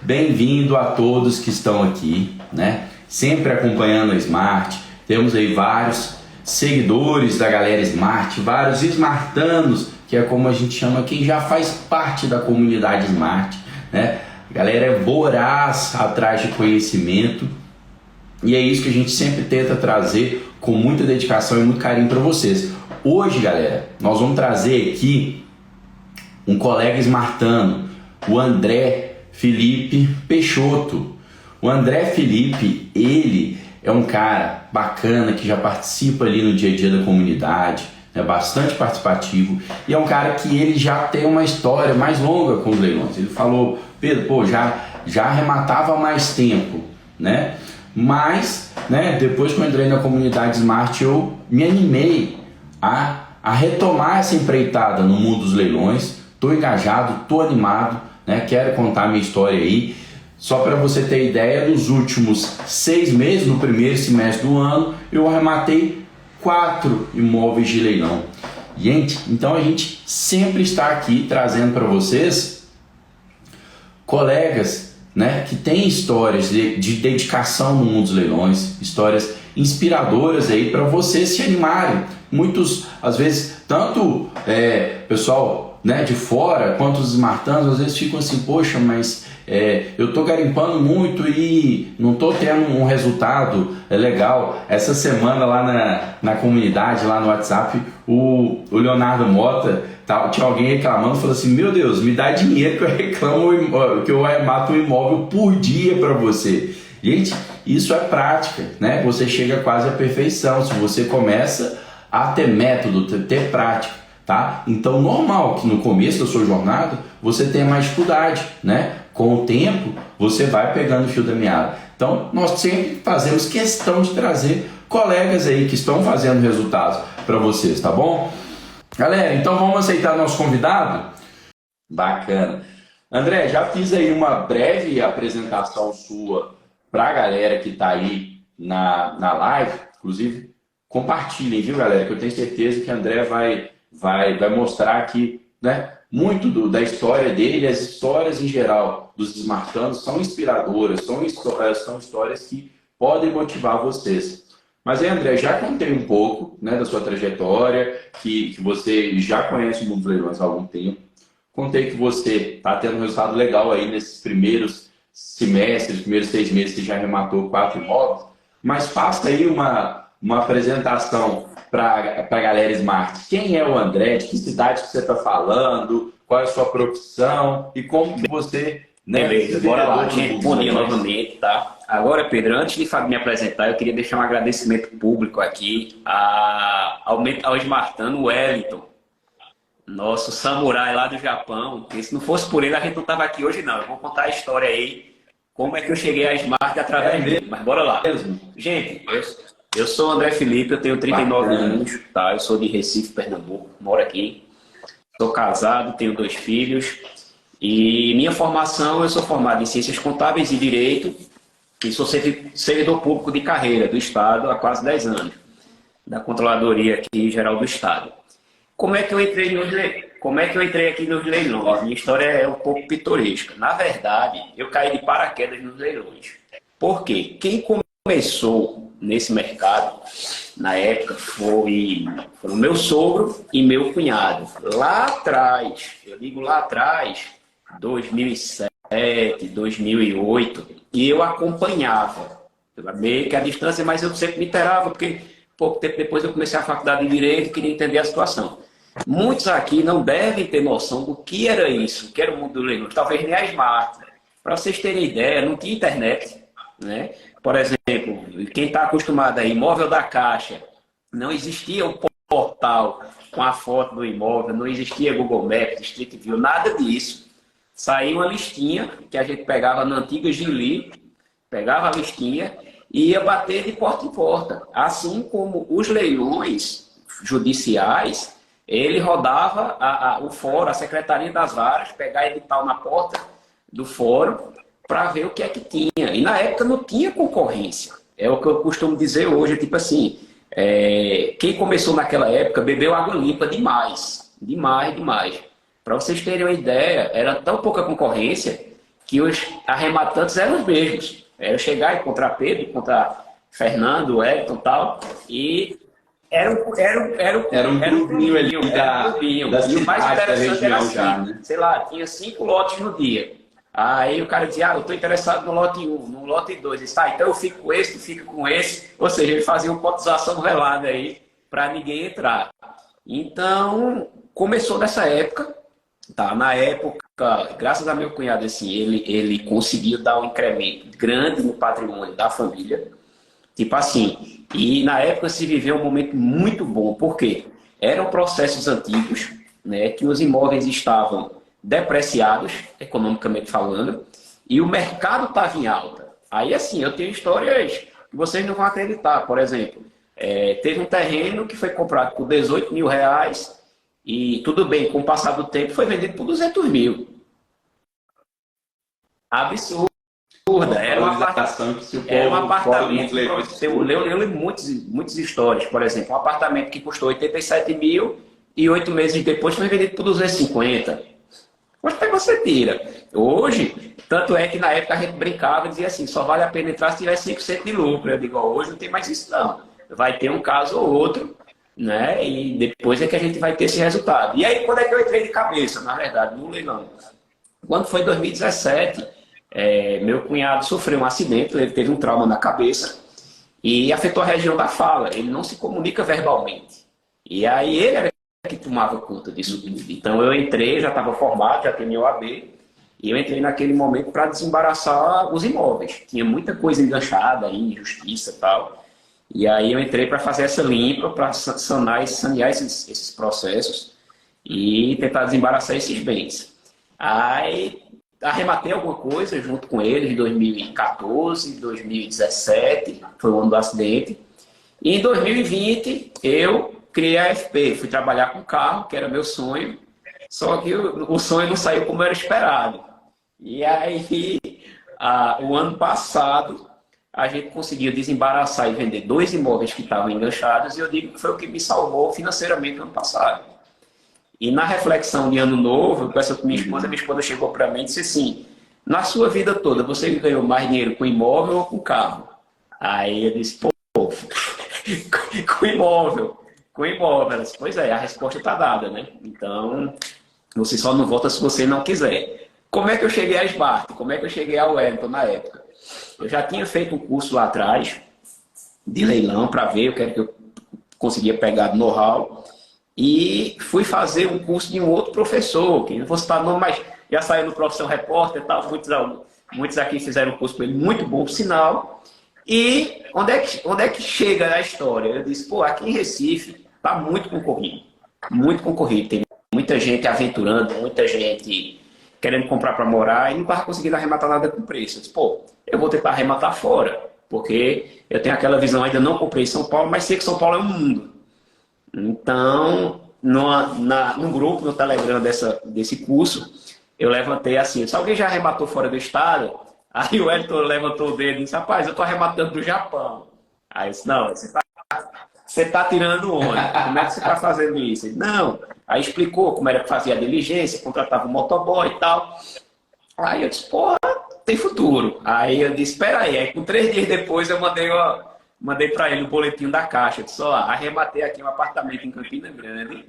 Bem-vindo a todos que estão aqui, né? Sempre acompanhando a Smart. Temos aí vários seguidores da galera Smart, vários smartanos, que é como a gente chama quem já faz parte da comunidade Smart, né? A galera é voraz atrás de conhecimento e é isso que a gente sempre tenta trazer com muita dedicação e muito carinho para vocês. Hoje, galera, nós vamos trazer aqui um colega smartano, o André Felipe Peixoto. O André Felipe, ele é um cara bacana que já participa ali no dia a dia da comunidade, é bastante participativo e é um cara que ele já tem uma história mais longa com os leilões. Ele falou: Pedro, pô, já arrematava há mais tempo, né? Mas, né, depois que eu entrei na comunidade Smart, eu me animei a retomar essa empreitada no mundo dos leilões. Tô engajado, tô animado, né? Quero contar a minha história aí. Só para você ter ideia, nos últimos 6 meses, no primeiro semestre do ano, eu arrematei 4 imóveis de leilão. Gente, então a gente sempre está aqui trazendo para vocês colegas, né, que têm histórias de dedicação no mundo dos leilões, histórias inspiradoras aí para vocês se animarem. Muitos, às vezes, tanto pessoal, né, de fora quanto os smartanos, às vezes ficam assim: poxa, mas eu tô garimpando muito e não tô tendo um resultado legal. Essa semana lá na comunidade, lá no WhatsApp, o Leonardo Mota, tinha alguém reclamando, falou assim: meu Deus, me dá dinheiro que eu reclamo, que eu mato um imóvel por dia para você. Gente, isso é prática, né? Você chega quase à perfeição se você começa a ter método, ter prática, tá? Então, normal que no começo da sua jornada você tenha mais dificuldade, né? Com o tempo, você vai pegando o fio da meada. Então, nós sempre fazemos questão de trazer colegas aí que estão fazendo resultados para vocês, tá bom? Galera, então vamos aceitar nosso convidado? Bacana. André, já fiz aí uma breve apresentação sua para a galera que está aí na live. Inclusive, compartilhem, viu, galera? Que eu tenho certeza que o André vai mostrar aqui, né, muito da história dele. As histórias em geral dos smartanos são inspiradoras, são histórias que podem motivar vocês. Mas aí, André, já contei um pouco, né, da sua trajetória, que você já conhece o mundo dos leilões há algum tempo. Contei que você está tendo um resultado legal aí nesses primeiros semestres, primeiros 6 meses que já arrematou 4 imóveis. Mas faça aí uma apresentação para a galera Smart. Quem é o André? De que cidade que você está falando? Qual é a sua profissão? E como que você... Beleza, bora lá, gente. Bom dia novamente, tá? Agora, Pedro, antes de me apresentar, eu queria deixar um agradecimento público aqui ao Smartano Wellington, nosso samurai lá do Japão. Porque se não fosse por ele, a gente não estava aqui hoje, não. Eu vou contar a história aí, como é que eu cheguei à Smart através dele. Mas bora lá. Gente, eu sou o André Felipe, eu tenho 39 anos, tá? Eu sou de Recife, Pernambuco, moro aqui. Sou casado, tenho 2 filhos. E minha formação, eu sou formado em Ciências Contábeis e Direito e sou servidor público de carreira do Estado há quase 10 anos, da Controladoria aqui geral do Estado. Como é que eu entrei aqui nos leilões? Minha história é um pouco pitoresca. Na verdade, eu caí de paraquedas nos leilões. Por quê? Quem começou nesse mercado, na época, foi o meu sogro e meu cunhado. Lá atrás, eu digo lá atrás, 2007, 2008, e eu acompanhava, meio que a distância, mas eu sempre me inteirava, porque pouco tempo depois eu comecei a faculdade de Direito e queria entender a situação. Muitos aqui não devem ter noção do que era isso, que era o mundo do leilão, talvez nem a Smart. Para vocês terem ideia, não tinha internet, né? Por exemplo, quem está acostumado a imóvel da Caixa, não existia um portal com a foto do imóvel, não existia Google Maps, Street View, nada disso. Saía uma listinha que a gente pegava na antiga Gili, pegava a listinha e ia bater de porta em porta. Assim como os leilões judiciais, ele rodava o fórum, a Secretaria das Varas, pegar edital na porta do fórum para ver o que é que tinha. E na época não tinha concorrência. É o que eu costumo dizer hoje, tipo assim, quem começou naquela época bebeu água limpa demais. Demais, demais. Para vocês terem uma ideia, era tão pouca concorrência que os arrematantes eram os mesmos. Era chegar e encontrar Pedro, encontrar Fernando, Elton e tal, e Era um grupinho ali da e o mais cidade, da interessante era região assim, já, né? sei lá, tinha 5 lotes no dia. Aí o cara dizia, eu estou interessado no lote 1, no lote 2. Disse, então eu fico com esse, tu fica com esse. Ou seja, ele fazia uma cotização velada aí para ninguém entrar. Então, começou nessa época, tá? Na época, graças a meu cunhado, assim, ele conseguiu dar um incremento grande no patrimônio da família. Tipo assim, e na época se viveu um momento muito bom, porque eram processos antigos, né, que os imóveis estavam depreciados, economicamente falando, e o mercado estava em alta. Aí, assim, eu tenho histórias que vocês não vão acreditar. Por exemplo, teve um terreno que foi comprado por 18 mil reais e, tudo bem, com o passar do tempo, foi vendido por 200 mil. Absurdo. Era um apartamento. Eu lembro muitas histórias. Por exemplo, um apartamento que custou 87 mil e 8 meses depois foi vendido por 250. Mas que você tira. Hoje, tanto é que na época a gente brincava e dizia assim: só vale a pena entrar se tiver 5% de lucro. Eu digo, hoje não tem mais isso, não. Vai ter um caso ou outro, né? E depois é que a gente vai ter esse resultado. E aí, quando é que eu entrei de cabeça, na verdade, no leilão? Quando foi em 2017. Meu cunhado sofreu um acidente, ele teve um trauma na cabeça e afetou a região da fala. Ele não se comunica verbalmente. E aí ele era que tomava conta disso tudo. Então eu entrei, já estava formado, já tinha meu AB, e eu entrei naquele momento para desembaraçar os imóveis. Tinha muita coisa enganchada aí, justiça e tal. E aí eu entrei para fazer essa limpa, para sanear esses processos e tentar desembaraçar esses bens. Aí arrematei alguma coisa junto com eles em 2014, 2017, foi o ano do acidente. E em 2020 eu criei a FP, fui trabalhar com carro, que era meu sonho, só que o sonho não saiu como era esperado. E aí, o ano passado, a gente conseguiu desembaraçar e vender 2 imóveis que estavam enganchados, e eu digo que foi o que me salvou financeiramente no ano passado. E na reflexão de ano novo, eu peço com minha esposa chegou para mim e disse assim: na sua vida toda, você ganhou mais dinheiro com imóvel ou com carro? Aí eu disse, pô, com imóvel. Com imóvel. Ela disse, pois é, a resposta está dada, né? Então, você só não volta se você não quiser. Como é que eu cheguei a Smart? Como é que eu cheguei ao Wellington na época? Eu já tinha feito um curso lá atrás, de leilão, para ver o que eu conseguia pegar do know-how. E fui fazer um curso de um outro professor, que não vou citar o nome, mas já saiu no Profissão Repórter e tal. Muitos aqui fizeram um curso com ele, muito bom, por sinal. E onde é que chega a história? Eu disse, pô, aqui em Recife está muito concorrido. Muito concorrido. Tem muita gente aventurando, muita gente querendo comprar para morar e não estava conseguindo arrematar nada com preço. Eu disse, pô, eu vou tentar arrematar fora, porque eu tenho aquela visão, ainda não comprei em São Paulo, mas sei que São Paulo é um mundo. Então, no grupo, no Telegram desse curso, eu levantei assim, se alguém já arrematou fora do estado, aí o Elton levantou o dedo e disse, rapaz, eu estou arrematando do Japão. Aí eu disse, não, você tá tirando onda, como é que você está fazendo isso? Ele, não, aí explicou como era que fazia a diligência, contratava um motoboy e tal. Aí eu disse, porra, tem futuro. Aí eu disse, espera aí, com 3 dias depois eu mandei para ele o boletim da Caixa. Eu disse, ó, arrematei aqui um apartamento em Campina Grande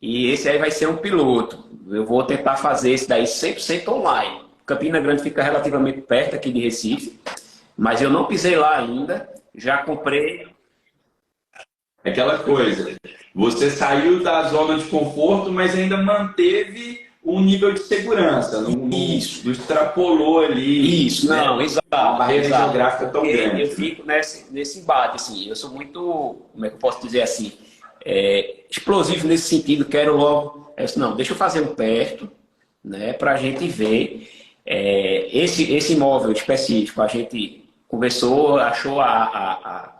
e esse aí vai ser um piloto. Eu vou tentar fazer esse daí 100% online. Campina Grande fica relativamente perto aqui de Recife, mas eu não pisei lá ainda. Já comprei. Aquela coisa, você saiu da zona de conforto, mas ainda manteve um nível de segurança. Isso. Não extrapolou ali. Isso, né? Não, exato. A barreira geográfica tão grande. Eu fico nesse embate, assim. Eu sou muito, como é que eu posso dizer assim, explosivo nesse sentido. Quero logo. Não, deixa eu fazer um perto, né, para a gente ver. Esse imóvel específico, a gente conversou, achou a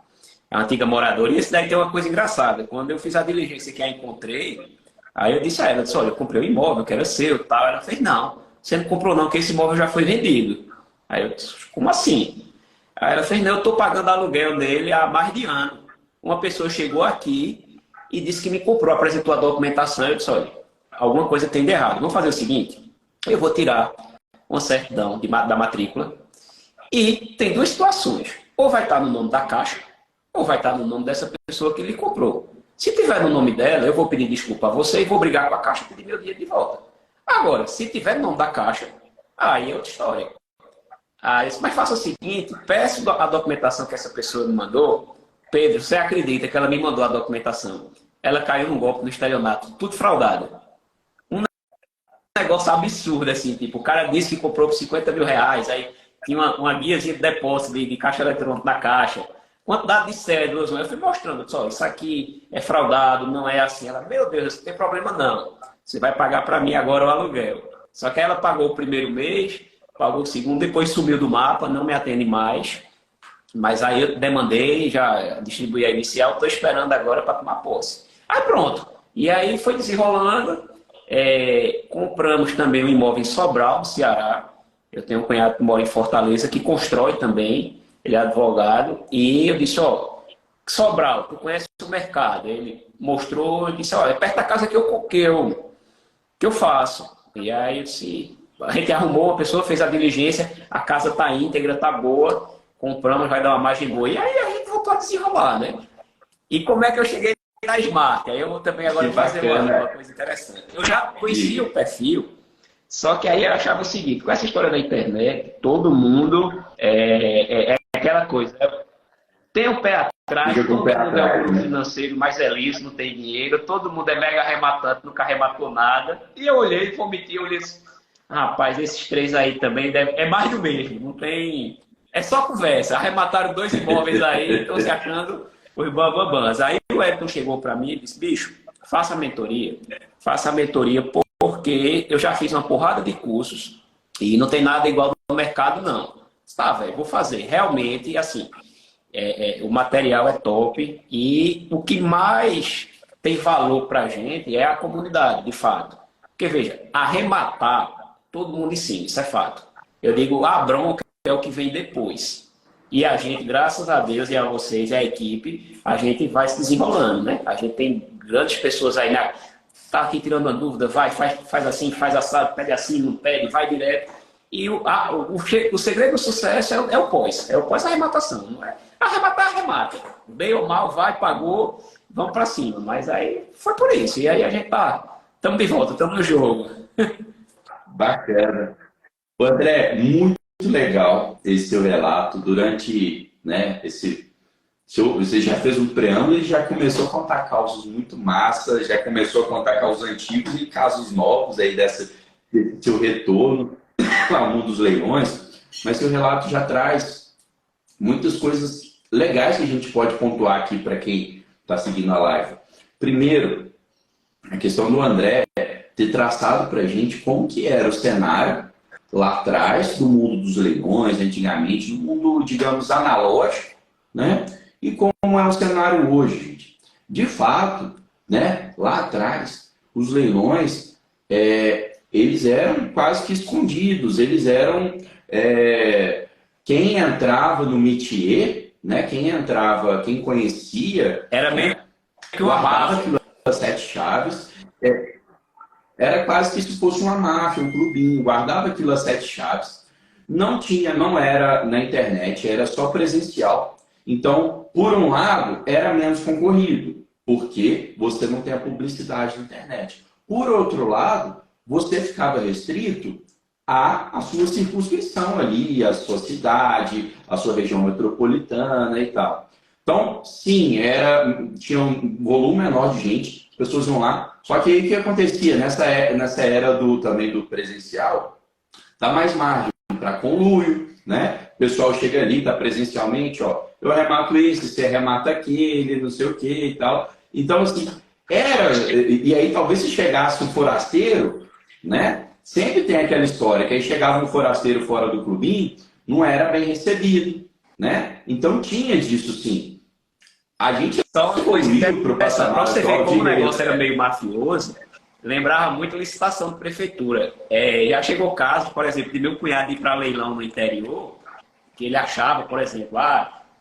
antiga moradora. E esse daí tem uma coisa engraçada. Quando eu fiz a diligência que a encontrei, aí eu disse a ela, olha, eu comprei um imóvel, que era seu, tal. Ela fez, não, você não comprou não, que esse imóvel já foi vendido. Aí eu disse, como assim? Aí ela fez, não, eu estou pagando aluguel dele há mais de ano. Uma pessoa chegou aqui e disse que me comprou, apresentou a documentação. Eu disse, olha, alguma coisa tem de errado. Vamos fazer o seguinte, eu vou tirar uma certidão da matrícula, e tem duas situações. Ou vai estar no nome da Caixa, ou vai estar no nome dessa pessoa que lhe comprou. Se tiver no nome dela, eu vou pedir desculpa a você e vou brigar com a Caixa e pedir meu dinheiro de volta. Agora, se tiver no nome da Caixa, aí é outra história. Mas faça o seguinte, peço a documentação que essa pessoa me mandou. Pedro, você acredita que ela me mandou a documentação? Ela caiu num golpe no estelionato, tudo fraudado. Um negócio absurdo, assim, tipo, o cara disse que comprou por 50 mil reais, aí tinha uma guiazinha de depósito de caixa eletrônico na Caixa, quantidade de cédulas, eu fui mostrando, só, isso aqui é fraudado, não é assim. Ela, meu Deus, não tem problema não, você vai pagar para mim agora o aluguel. Só que ela pagou o primeiro mês, pagou o segundo, depois sumiu do mapa, não me atende mais. Mas aí eu demandei, já distribuí a inicial, estou esperando agora para tomar posse. Aí pronto. E aí foi desenrolando. Compramos também um imóvel em Sobral, no Ceará. Eu tenho um cunhado que mora em Fortaleza, que constrói também. Ele é advogado. E eu disse, ó, Sobral, tu conhece o mercado? Ele mostrou, eu disse, ó, é perto da casa que eu faço. E aí eu disse, a gente arrumou, a pessoa fez a diligência, a casa está íntegra, está boa, compramos, vai dar uma margem boa. E aí a gente voltou a desenrolar, né? E como é que eu cheguei na Smart? Aí eu vou também agora fazer uma coisa interessante. Eu já conhecia o perfil, só que aí eu achava o seguinte, com essa história da internet, todo mundo é aquela coisa, tem um pé atrás, todo mundo é um grupo financeiro mais elite, não tem dinheiro, todo mundo é mega arrematante, nunca arrematou nada. E eu olhei, prometi, eu olhei assim, rapaz, esses três aí também é mais do mesmo, não tem... É só conversa, arremataram 2 imóveis aí, estão se achando os bambambãs. Aí o Elton chegou para mim e disse, bicho, faça a mentoria porque eu já fiz uma porrada de cursos e não tem nada igual no mercado, não. Tá, velho, vou fazer. Realmente, assim, o material é top e o que mais tem valor para a gente é a comunidade, de fato. Porque, veja, arrematar, todo mundo ensina, isso é fato. Eu digo, a bronca é o que vem depois. E a gente, graças a Deus e a vocês, a equipe, a gente vai se desenrolando, né? A gente tem grandes pessoas aí, né? Tá aqui tirando uma dúvida, vai, faz assim, faz assado, pede assim, não pede, vai direto. E o segredo do sucesso é o pós-arrematação, não é? Arrematar, arremata. Bem ou mal, vai, pagou, vamos para cima. Mas aí foi por isso. E aí a gente estamos de volta, estamos no jogo. Bacana. O André, muito legal esse seu relato durante, né, você já fez um preâmbulo e já começou a contar casos muito massa, já começou a contar casos antigos e casos novos aí desse seu retorno ao mundo dos leilões, mas seu relato já traz muitas coisas legais que a gente pode pontuar aqui para quem está seguindo a live. Primeiro, a questão do André ter traçado para a gente como que era o cenário lá atrás do mundo dos leilões, antigamente, no mundo, digamos, analógico, né? E como é o cenário hoje, gente. De fato, né, lá atrás, os leilões, eles eram quase que escondidos, eles eram... quem entrava no métier, né, quem conhecia... Era meio que uma máfia. As 7 chaves... Era quase que se fosse uma máfia, um clubinho, guardava aquilo às 7 chaves. Não era na internet, era só presencial. Então, por um lado, era menos concorrido, porque você não tem a publicidade na internet. Por outro lado, você ficava restrito à sua circunscrição ali, à sua cidade, à sua região metropolitana e tal. Então, sim, tinha um volume menor de gente, as pessoas iam lá. Só que aí o que acontecia? Nessa era também do presencial, dá mais margem para conluio, né? O pessoal chega ali, tá presencialmente, ó, eu arremato isso, você arremata aquele, não sei o que e tal. Então, assim, e aí talvez se chegasse um forasteiro, né? Sempre tem aquela história, que aí chegava um forasteiro fora do clubinho, não era bem recebido, né? Então tinha disso sim. A gente só uma coisa para você ver como o negócio era meio mafioso, lembrava muito licitação de prefeitura. Já chegou o caso, por exemplo, de meu cunhado ir para leilão no interior, que ele achava, por exemplo,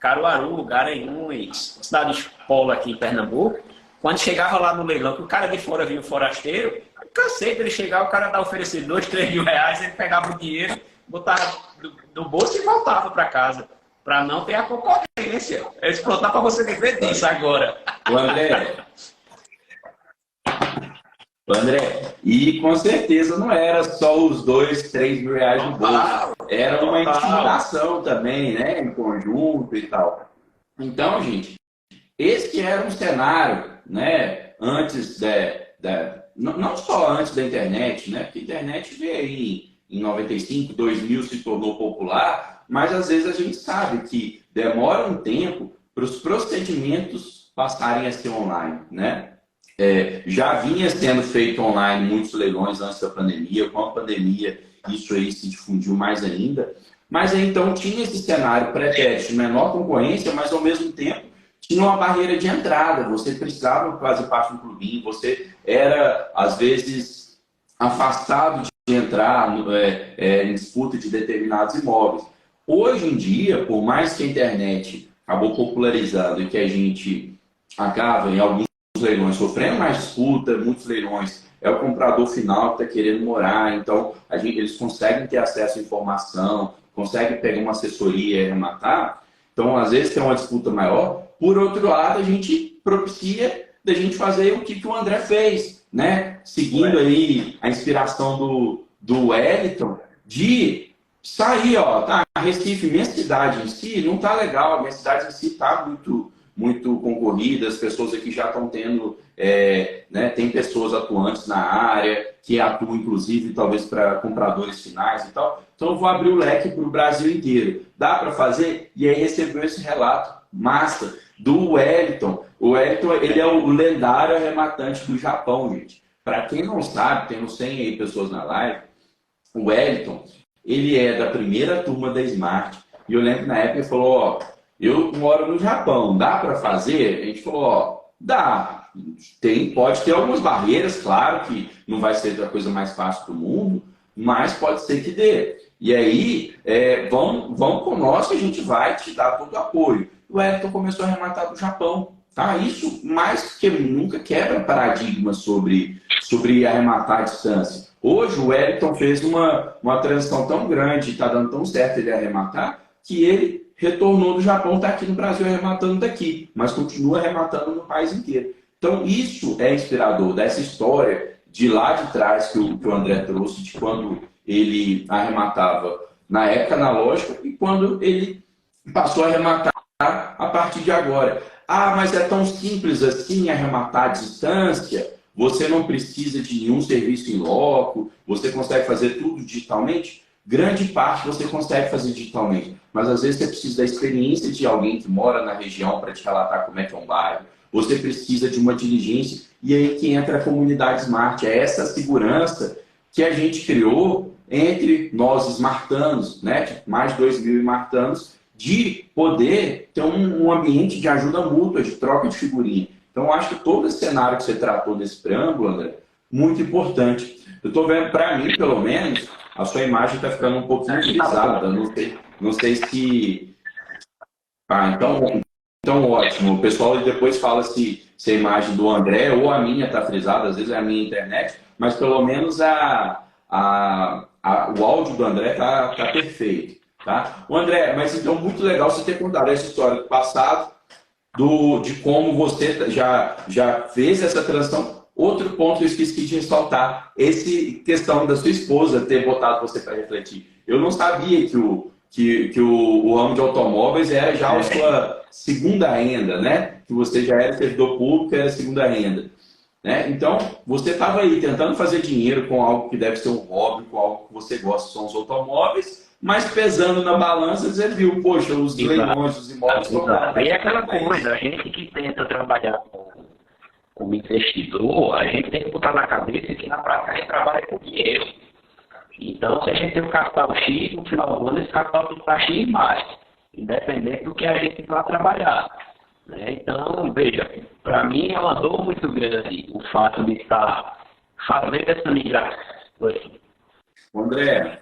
Caruaru, Garanhuns, cidade de polo aqui em Pernambuco, quando chegava lá no leilão, que o cara de fora vinha o forasteiro, o cansei dele chegar, o cara dar oferecer 2, 3 mil reais, ele pegava o dinheiro, botava do bolso e voltava para casa. Para não ter a concorrência. É explotar para você viver disso agora. O André, e com certeza não era só os 2, 3 mil reais no bolso. Era uma intimidação também, né? Em conjunto e tal. Então, gente, esse era um cenário, né? Antes não só antes da internet, né? Porque a internet veio aí em 95, 2000 se tornou popular, mas às vezes a gente sabe que demora um tempo para os procedimentos passarem a ser online, né? Já vinha sendo feito online muitos leilões antes da pandemia, com a pandemia isso aí se difundiu mais ainda, mas aí, então tinha esse cenário pretérito de menor concorrência, mas ao mesmo tempo tinha uma barreira de entrada, você precisava fazer parte do clubinho, você era às vezes afastado de entrar em disputa de determinados imóveis. Hoje em dia, por mais que a internet acabou popularizando e que a gente acaba em alguns leilões sofrendo mais disputa, muitos leilões é o comprador final que está querendo morar, então eles conseguem ter acesso à informação, conseguem pegar uma assessoria e arrematar, então às vezes tem uma disputa maior. Por outro lado, a gente propicia da gente fazer o que o André fez, né? Seguindo aí a inspiração do Wellington, de sair, ó, tá, Recife, minha cidade em si não tá legal, minha cidade em si tá muito concorrida, as pessoas aqui já estão tendo, né, tem pessoas atuantes na área, que atuam inclusive talvez para compradores finais e tal. Então eu vou abrir o leque para o Brasil inteiro. Dá para fazer? E aí recebeu esse relato massa do Wellington. O Wellington, ele é o lendário arrematante do Japão, gente. Para quem não sabe, temos 100 aí pessoas na live, o Wellington, ele é da primeira turma da Smart. E eu lembro que na época ele falou, ó, eu moro no Japão, dá para fazer? A gente falou, ó, dá. Pode ter algumas barreiras, claro que não vai ser a coisa mais fácil do mundo, mas pode ser que dê. E aí, vão conosco, a gente vai te dar todo o apoio. O Wellington começou a arrematar do Japão. Tá? Isso, mais que nunca, quebra paradigma sobre arrematar à distância. Hoje, o Wellington fez uma transição tão grande, está dando tão certo ele arrematar, que ele retornou do Japão, está aqui no Brasil arrematando daqui, mas continua arrematando no país inteiro. Então, isso é inspirador, dessa história de lá de trás que o André trouxe, de quando ele arrematava na época analógica e quando ele passou a arrematar a partir de agora. Ah, mas é tão simples assim arrematar à distância? Você não precisa de nenhum serviço em loco? Você consegue fazer tudo digitalmente? Grande parte você consegue fazer digitalmente, mas às vezes você precisa da experiência de alguém que mora na região para te relatar como é que é um bairro. Você precisa de uma diligência e aí que entra a comunidade Smart. É essa segurança que a gente criou entre nós smartanos, né? Mais de 2 mil smartanos, de poder ter um ambiente de ajuda mútua, de troca de figurinha. Então, acho que todo esse cenário que você tratou nesse preâmbulo, André, muito importante. Eu estou vendo, para mim, pelo menos, a sua imagem está ficando um pouquinho frisada. Não sei se... Ah, então ótimo. O pessoal depois fala se a imagem do André ou a minha está frisada, às vezes é a minha internet, mas pelo menos o áudio do André está perfeito. Tá? O André, mas então muito legal você ter contado essa história do passado, de como você já fez essa transição. Outro ponto que eu esqueci de ressaltar, essa questão da sua esposa ter botado você para refletir. Eu não sabia que o ramo de automóveis era já a sua segunda renda, né? Que você já era servidor público, era segunda renda. Né? Então, você estava aí tentando fazer dinheiro com algo que deve ser um hobby, com algo que você gosta, são os automóveis, mas pesando na balança, você viu, poxa, os leilões, os imóveis estão lá. E é aquela coisa, a gente que tenta trabalhar como investidor, a gente tem que botar na cabeça que na prática a gente trabalha com dinheiro. Então, se a gente tem um capital X, no final do ano, esse capital tem para X mais, independente do que a gente vai trabalhar. Né? Então, veja, para mim é uma dor muito grande o fato de estar fazendo essa migração. André,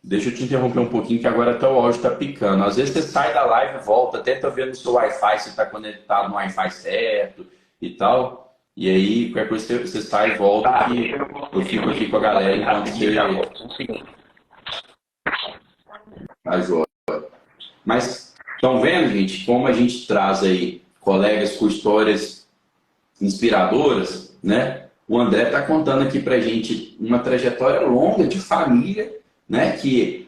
deixa eu te interromper um pouquinho, que agora até o áudio está picando. Às vezes você sai da live e volta, tenta ver no seu Wi-Fi se está conectado no Wi-Fi certo e tal. E aí, qualquer coisa você sai e volta, que eu fico aqui com a galera enquanto você ajuda. Mas estão vendo, gente, como a gente traz aí colegas com histórias inspiradoras, né? O André está contando aqui para a gente uma trajetória longa de família, né? Que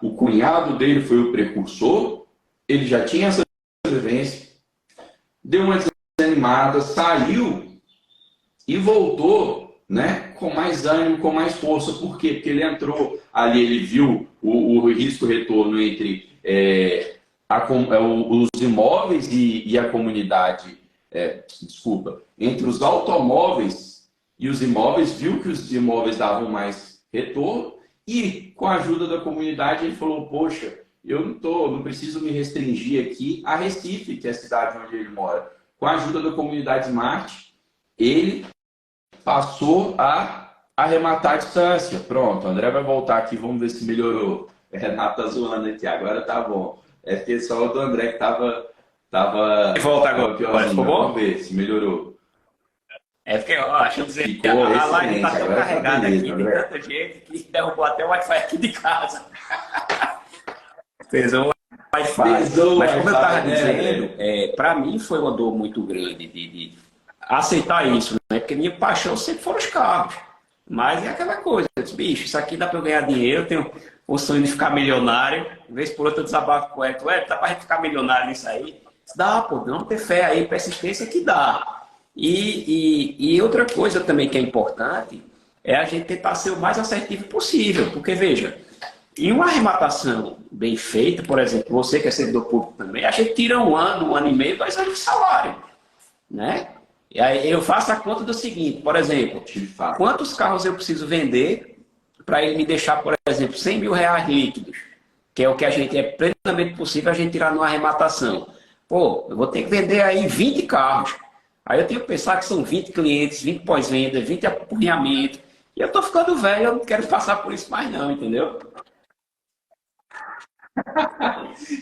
o cunhado dele foi o precursor, ele já tinha essa vivência, deu uma desanimada, saiu e voltou, né? Com mais ânimo, com mais força. Por quê? Porque ele entrou ali, ele viu o risco-retorno entre os imóveis e a comunidade. Desculpa, entre os automóveis e os imóveis, viu que os imóveis davam mais retorno e com a ajuda da comunidade ele falou, poxa, eu não preciso me restringir aqui a Recife, que é a cidade onde ele mora. Com a ajuda da comunidade Smart, ele passou a arrematar a distância. Pronto, o André vai voltar aqui, vamos ver se melhorou. Renato tá zoando aqui, agora tá bom. É porque só o do André que tava volta agora. Ficou bom? Vamos ver se melhorou. É porque, ó, deixa eu dizer, Ficou a live tá tão carregada beleza, aqui André. de tanta gente que derrubou até o Wi-Fi aqui de casa. Pesou o Wi-Fi. Mas como eu estava dizendo, para mim foi uma dor muito grande de aceitar isso, né? Porque minha paixão sempre foram os carros. Mas é aquela coisa, eu disse, bicho, isso aqui dá para eu ganhar dinheiro, eu tenho o sonho de ficar milionário. De vez por outra eu desabafo com ele, dá para gente ficar milionário nisso aí? Dá, pô, não ter fé aí, persistência que dá. E outra coisa também que é importante é a gente tentar ser o mais assertivo possível. Porque, veja, em uma arrematação bem feita, por exemplo, você que é servidor público também, a gente tira 1 ano, 1 ano e meio, 2 anos de salário, né? E aí eu faço a conta do seguinte, por exemplo, quantos carros eu preciso vender para ele me deixar, por exemplo, 100 mil reais líquidos, que é o que a gente é plenamente possível a gente tirar numa arrematação. Pô, eu vou ter que vender aí 20 carros. Aí eu tenho que pensar que são 20 clientes, 20 pós-venda, 20 apurrinhamentos. E eu tô ficando velho, eu não quero passar por isso mais não, entendeu?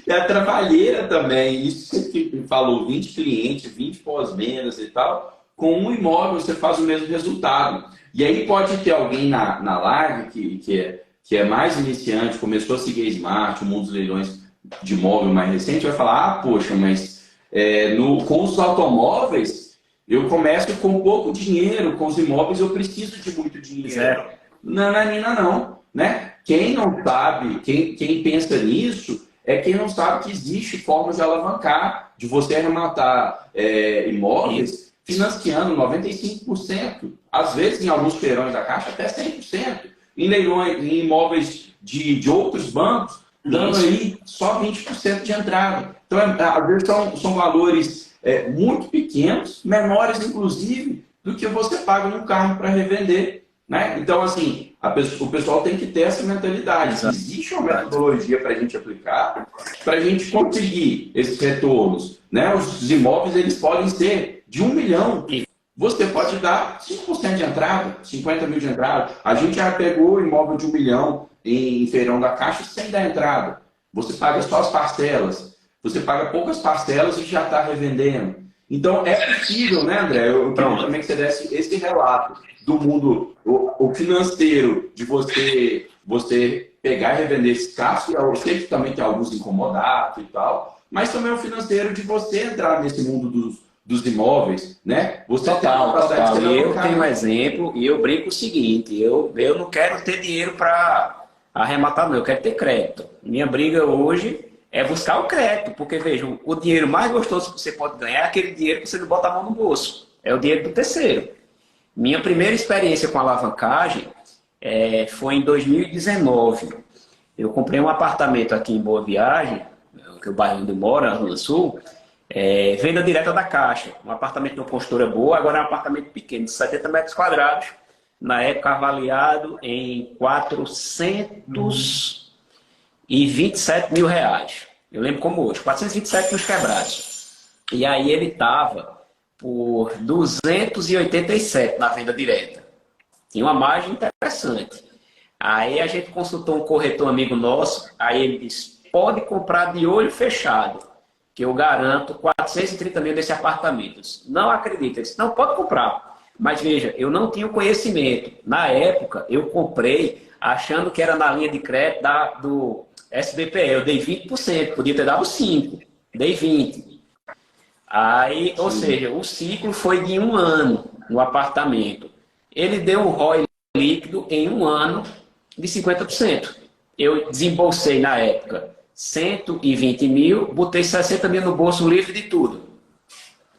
E a trabalheira também, isso que falou, 20 clientes, 20 pós-vendas e tal, com um imóvel você faz o mesmo resultado. E aí pode ter alguém na live que é mais iniciante, começou a seguir a Smart, o mundo dos leilões de imóvel mais recente, vai falar, poxa, mas com os automóveis eu começo com pouco dinheiro, com os imóveis eu preciso de muito dinheiro. Zero. Nananina não, né? Quem não sabe, quem pensa nisso, é quem não sabe que existe formas de alavancar, de você arrematar imóveis financiando 95%, às vezes em alguns feirões da Caixa até 100%, em leilões, em imóveis de outros bancos, dando aí só 20% de entrada. Então, às vezes são valores muito pequenos, menores inclusive, do que você paga num carro para revender. Né? Então, assim, o pessoal tem que ter essa mentalidade. Exato. Existe uma metodologia para a gente aplicar, para a gente conseguir esses retornos. Né? Os imóveis eles podem ser de 1 milhão. Você pode dar 5% de entrada, 50 mil de entrada. A gente já pegou imóvel de 1 milhão em feirão da Caixa sem dar entrada. Você paga só as parcelas. Você paga poucas parcelas e já está revendendo. Então, é possível, né, André? Eu queria também que você desse esse relato do mundo o financeiro, de você pegar e revender esse carro. Eu sei que também tem alguns incomodados e tal, mas também o financeiro de você entrar nesse mundo dos imóveis, né? Você Total. Eu tenho um exemplo e eu brinco o seguinte, eu não quero ter dinheiro para arrematar, não, eu quero ter crédito. Minha briga hoje é buscar o crédito, porque, veja, o dinheiro mais gostoso que você pode ganhar é aquele dinheiro que você não bota a mão no bolso. É o dinheiro do terceiro. Minha primeira experiência com alavancagem foi em 2019. Eu comprei um apartamento aqui em Boa Viagem, que é o bairro onde eu moro, na Zona Sul, venda direta da Caixa. Um apartamento de uma construtora boa, agora é um apartamento pequeno, de 70 metros quadrados, na época avaliado em 427 mil reais. Eu lembro como hoje, 427 mil quebrados. E aí ele estava por 287 na venda direta. Tinha uma margem interessante. Aí a gente consultou um corretor amigo nosso, aí ele disse, pode comprar de olho fechado. que eu garanto 430 mil desse apartamento. Não acredita, ele disse, não, pode comprar. Mas veja, eu não tinha conhecimento. Na época, eu comprei achando que era na linha de crédito do SBPE. Eu dei 20%, podia ter dado 5%, dei 20%. Aí, ou seja, o ciclo foi de 1 ano no apartamento. Ele deu um ROI líquido em 1 ano de 50%. Eu desembolsei na época 120 mil, botei 60 mil no bolso livre de tudo.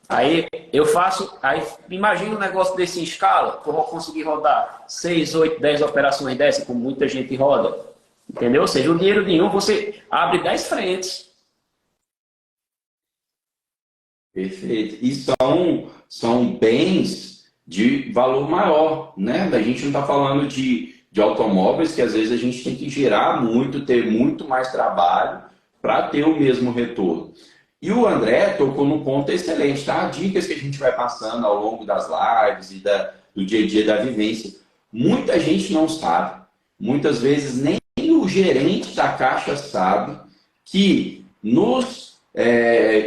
Aí eu faço, aí imagina um negócio desse em escala, que eu vou conseguir rodar 6, 8, 10 operações dessas, como muita gente roda. Entendeu? Ou seja, o dinheiro de um, você abre 10 frentes. Perfeito. E são bens de valor maior, né? A gente não está falando de automóveis que às vezes a gente tem que girar muito, ter muito mais trabalho para ter o mesmo retorno. E o André tocou num ponto excelente, tá? Dicas que a gente vai passando ao longo das lives e do dia a dia da vivência. Muita gente não sabe, muitas vezes nem o gerente da Caixa sabe que nos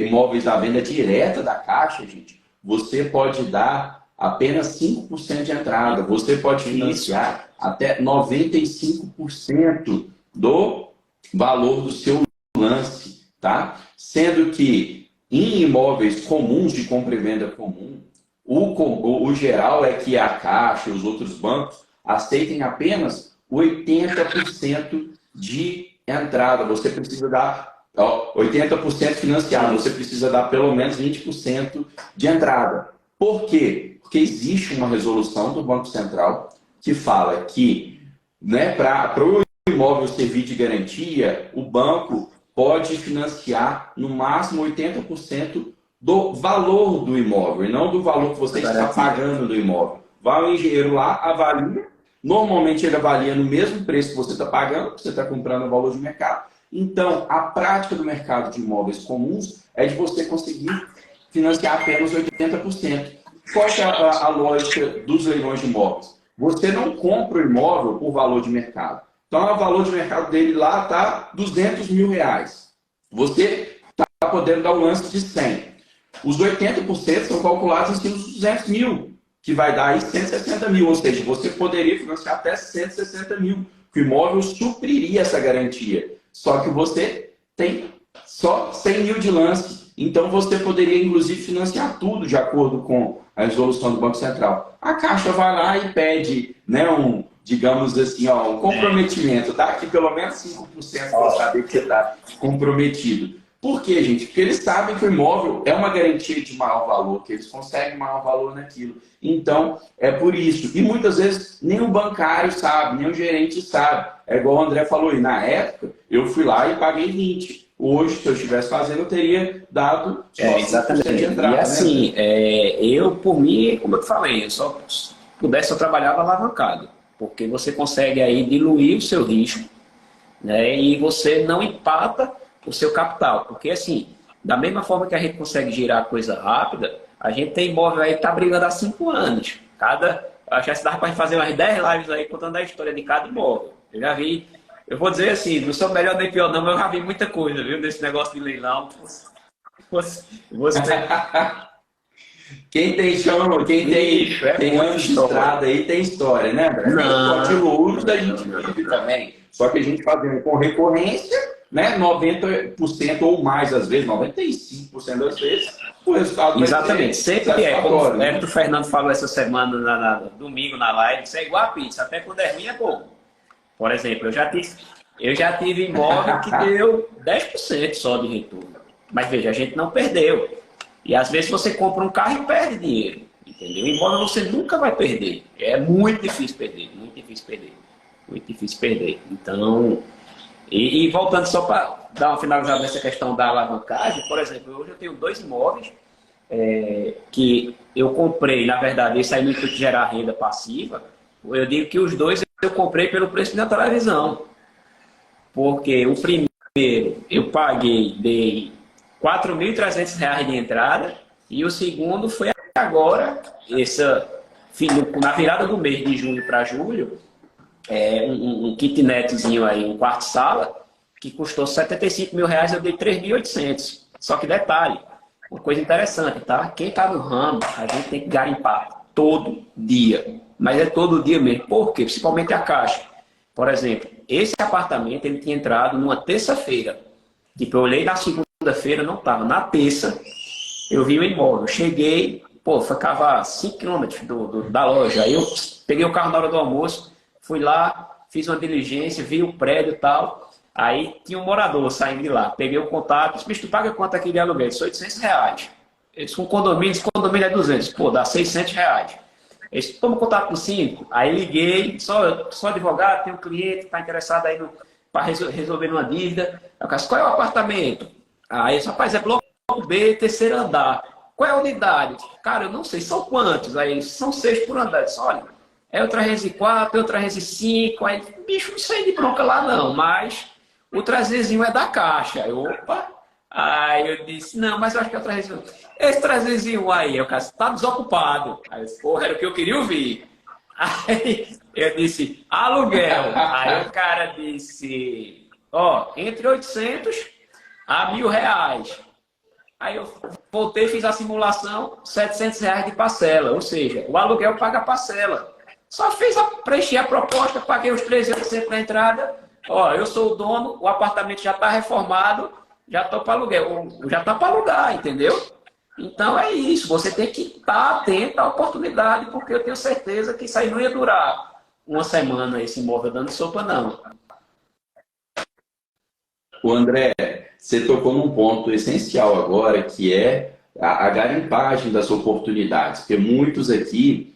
imóveis da venda direta da Caixa, gente, você pode dar apenas 5% de entrada. Você pode financiar até 95% do valor do seu lance, tá? Sendo que em imóveis comuns de compra e venda comum, o geral é que a Caixa e os outros bancos aceitem apenas 80% de entrada. Você precisa dar 80% financiado, você precisa dar pelo menos 20% de entrada. Por quê? Porque existe uma resolução do Banco Central que fala que, né, para o imóvel servir de garantia, o banco pode financiar no máximo 80% do valor do imóvel, e não do valor que você está pagando do imóvel. Vai o engenheiro lá, avalia, normalmente ele avalia no mesmo preço que você está pagando, que você está comprando o valor de mercado. Então, a prática do mercado de imóveis comuns é de você conseguir financiar apenas 80%. Qual é a lógica dos leilões de imóveis? Você não compra o imóvel por valor de mercado. Então, o valor de mercado dele lá está 200 mil reais. Você está podendo dar um lance de 100. Os 80% são calculados em cima dos 200 mil, que vai dar aí 160 mil. Ou seja, você poderia financiar até 160 mil. O imóvel supriria essa garantia. Só que você tem só 100 mil de lance. Então, você poderia, inclusive, financiar tudo de acordo com a resolução do Banco Central. A Caixa vai lá e pede, né, digamos assim, um comprometimento. Dá aqui pelo menos 5% para saber que você está comprometido. Por quê, gente? Porque eles sabem que o imóvel é uma garantia de maior valor, que eles conseguem maior valor naquilo. Então, é por isso. E muitas vezes nem o bancário sabe, nem o gerente sabe. É igual o André falou aí, na época, eu fui lá e paguei 20%. Hoje, se eu estivesse fazendo, eu teria dado só exatamente. De entrada. E assim, eu, por mim, como eu te falei, eu só pudesse, eu trabalhava alavancado. Porque você consegue aí diluir o seu risco, né? E você não empata o seu capital. Porque assim, da mesma forma que a gente consegue girar coisa rápida, a gente tem imóvel aí que tá brigando há 5 anos. Acho que dá para fazer umas 10 lives aí contando a história de cada imóvel. Eu já vi, eu vou dizer assim, não sou melhor nem pior não, mas eu já vi muita coisa, viu, desse negócio de leilão. Você... Quem tem chão, quem tem anos de estrada aí tem história, né, André? Não. De louros da gente vive também. Só que a gente fazendo com recorrência, né, 90% ou mais às vezes, 95% das vezes, o resultado exatamente, sempre é. Como o Fernando falou essa semana, domingo na live, isso é igual a pizza, até quando é ruim é bom. Por exemplo, eu já tive imóvel que deu 10% só de retorno. Mas veja, a gente não perdeu. E às vezes você compra um carro e perde dinheiro. Entendeu? Imóvel você nunca vai perder. É muito difícil perder, muito difícil perder. Muito difícil perder. Então, e voltando só para dar uma finalizada nessa questão da alavancagem, por exemplo, hoje eu tenho 2 imóveis que eu comprei, na verdade, isso aí no intuito de gerar renda passiva. Eu digo que os 2 eu comprei pelo preço da televisão. Porque o primeiro eu paguei, dei R$4.300 de entrada, e o segundo foi agora, na virada do mês de junho para julho, um kitnetzinho aí, um quarto-sala, que custou R$75 mil, eu dei 3.800. Só que detalhe, uma coisa interessante, tá? Quem está no ramo, a gente tem que garimpar todo dia. Mas é todo dia mesmo. Por quê? Principalmente a Caixa. Por exemplo, esse apartamento ele tinha entrado numa terça-feira. Tipo, eu olhei na segunda-feira, não estava. Na terça, eu vi o imóvel. Cheguei, pô, ficava 5 quilômetros da loja. Aí eu peguei o carro na hora do almoço, fui lá, fiz uma diligência, vi o prédio e tal. Aí tinha um morador saindo de lá. Peguei o contato, disse, bicho, tu paga quanto aqui de aluguel? Disse, R$ 800. Eles com condomínio, esse condomínio é 200. Pô, dá R$ 600. Eles toma contato com 5. Aí liguei, só advogado, tem um cliente que está interessado aí para resolver uma dívida. Eu disse, qual é o apartamento? Aí eles, rapaz, é bloco B, terceiro andar. Qual é a unidade? Cara, eu não sei, são quantos? Aí são 6 por andar. Eu disse, olha, é o 304, é o 305. Aí, bicho, não sei de bronca lá não, mas o 300 é da Caixa. Eu, opa. Aí eu disse, não, mas eu acho que é o 300. Esse 301 aí, o cara está desocupado. Aí eu disse, porra, era o que eu queria ouvir. Aí eu disse, aluguel. Aí o cara disse, ó, entre 800 a R$ 1.000. Aí eu voltei, fiz a simulação, R$ 700 de parcela. Ou seja, o aluguel paga a parcela. Só preenchi a proposta, paguei os 300 na entrada. Ó, eu sou o dono, o apartamento já está reformado, já estou para aluguel, já está para alugar, entendeu? Então é isso, você tem que estar atento à oportunidade, porque eu tenho certeza que isso aí não ia durar uma semana, esse imóvel dando sopa, não. O André, você tocou num ponto essencial agora, que é a garimpagem das oportunidades, porque muitos aqui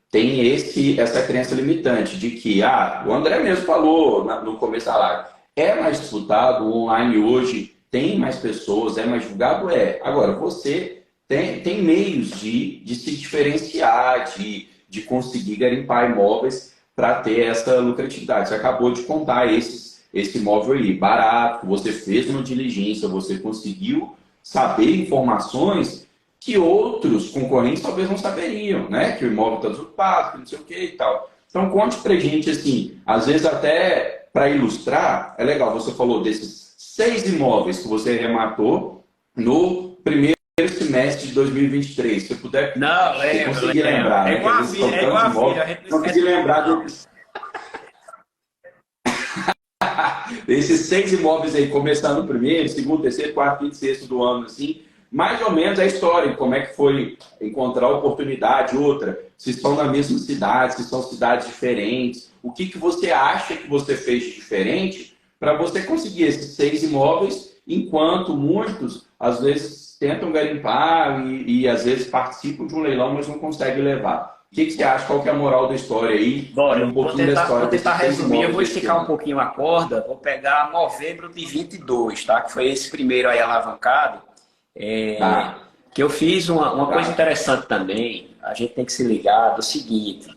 têm essa crença limitante de que, o André mesmo falou no começo da live, é mais disputado, o online hoje tem mais pessoas, é mais divulgado, é. Agora, você tem meios de se diferenciar, de conseguir garimpar imóveis para ter essa lucratividade. Você acabou de contar esse imóvel aí, barato, você fez uma diligência, você conseguiu saber informações que outros concorrentes talvez não saberiam, né? Que o imóvel está desocupado, que não sei o que e tal. Então, conte pra gente, assim, às vezes até para ilustrar, é legal, você falou desses 6 imóveis que você rematou no primeiro semestre de 2023. Se você puder conseguir lembrar. É igual a filha, a gente não consegui lembrar desses 6 imóveis aí, começando no primeiro, segundo, terceiro, quarto, quinto, sexto do ano, assim, mais ou menos a história, como é que foi encontrar oportunidade, outra, se estão na mesma cidade, se são cidades diferentes, o que você acha que você fez de diferente para você conseguir esses 6 imóveis, enquanto muitos, às vezes, tentam garimpar e às vezes participam de um leilão, mas não conseguem levar. O que você acha? Qual que é a moral da história aí? Bora, vou tentar resumir, eu vou esticar um pouquinho a corda, vou pegar novembro de 22, tá? Que foi esse primeiro aí alavancado. Que eu fiz uma coisa interessante também, a gente tem que se ligar do seguinte,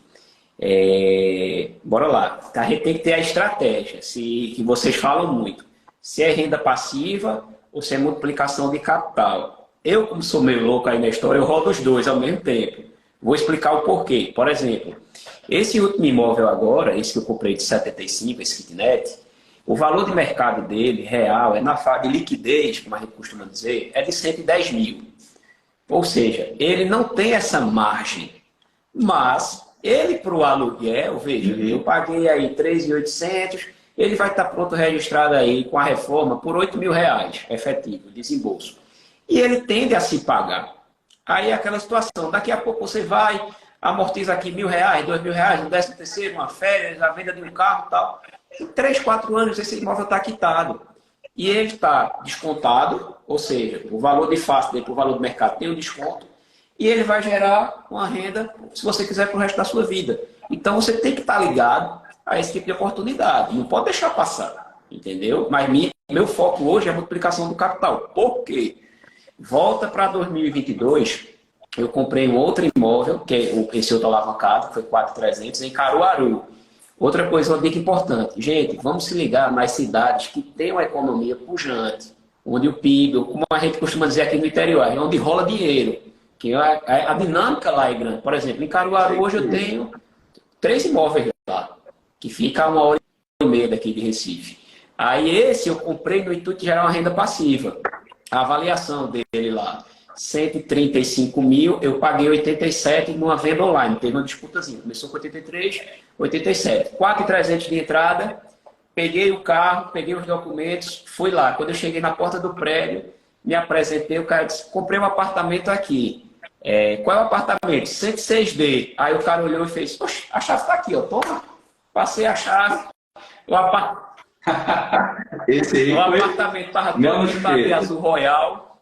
bora lá, a gente tem que ter a estratégia, que vocês falam muito, se é renda passiva ou se é multiplicação de capital. Eu, como sou meio louco aí na história, eu rodo os dois ao mesmo tempo. Vou explicar o porquê. Por exemplo, esse último imóvel agora, esse que eu comprei de 75, esse kitnet, o valor de mercado dele, real, na fase de liquidez, como a gente costuma dizer, é de 110 mil. Ou seja, ele não tem essa margem. Mas, ele para o aluguel, veja, eu paguei aí 3.800, ele vai estar pronto registrado aí com a reforma por R$ 8.000, efetivo, desembolso. E ele tende a se pagar. Aí é aquela situação, daqui a pouco você vai, amortiza aqui R$ 1.000, R$ 2.000, no 13º, uma férias, a venda de um carro e tal. Em 3, 4 anos esse imóvel está quitado. E ele está descontado, ou seja, o valor de face dele para o valor do mercado tem um desconto, e ele vai gerar uma renda, se você quiser, para o resto da sua vida. Então você tem que estar ligado a esse tipo de oportunidade, não pode deixar passar, entendeu? Mas meu foco hoje é a multiplicação do capital. Por quê? Volta para 2022, eu comprei um outro imóvel, que é esse outro alavancado, que foi 4.300, em Caruaru. Outra coisa, uma dica importante. Gente, vamos se ligar nas cidades que têm uma economia pujante, onde o PIB, como a gente costuma dizer aqui no interior, é onde rola dinheiro, que a dinâmica lá é grande. Por exemplo, em Caruaru hoje eu tenho 3 imóveis lá, que fica a 1h30 daqui de Recife. Aí esse eu comprei no intuito de gerar uma renda passiva. a avaliação dele lá, 135 mil, eu paguei 87 numa venda online, teve uma disputazinha, começou com 83, 87, 4.300 de entrada, peguei o carro, peguei os documentos, fui lá, quando eu cheguei na porta do prédio, me apresentei, o cara disse, comprei um apartamento aqui, qual é o apartamento? 106D, aí o cara olhou e fez, poxa, a chave está aqui, ó, toma, passei a chave, o apartamento. Esse aí O apartamento estava todo de azul royal.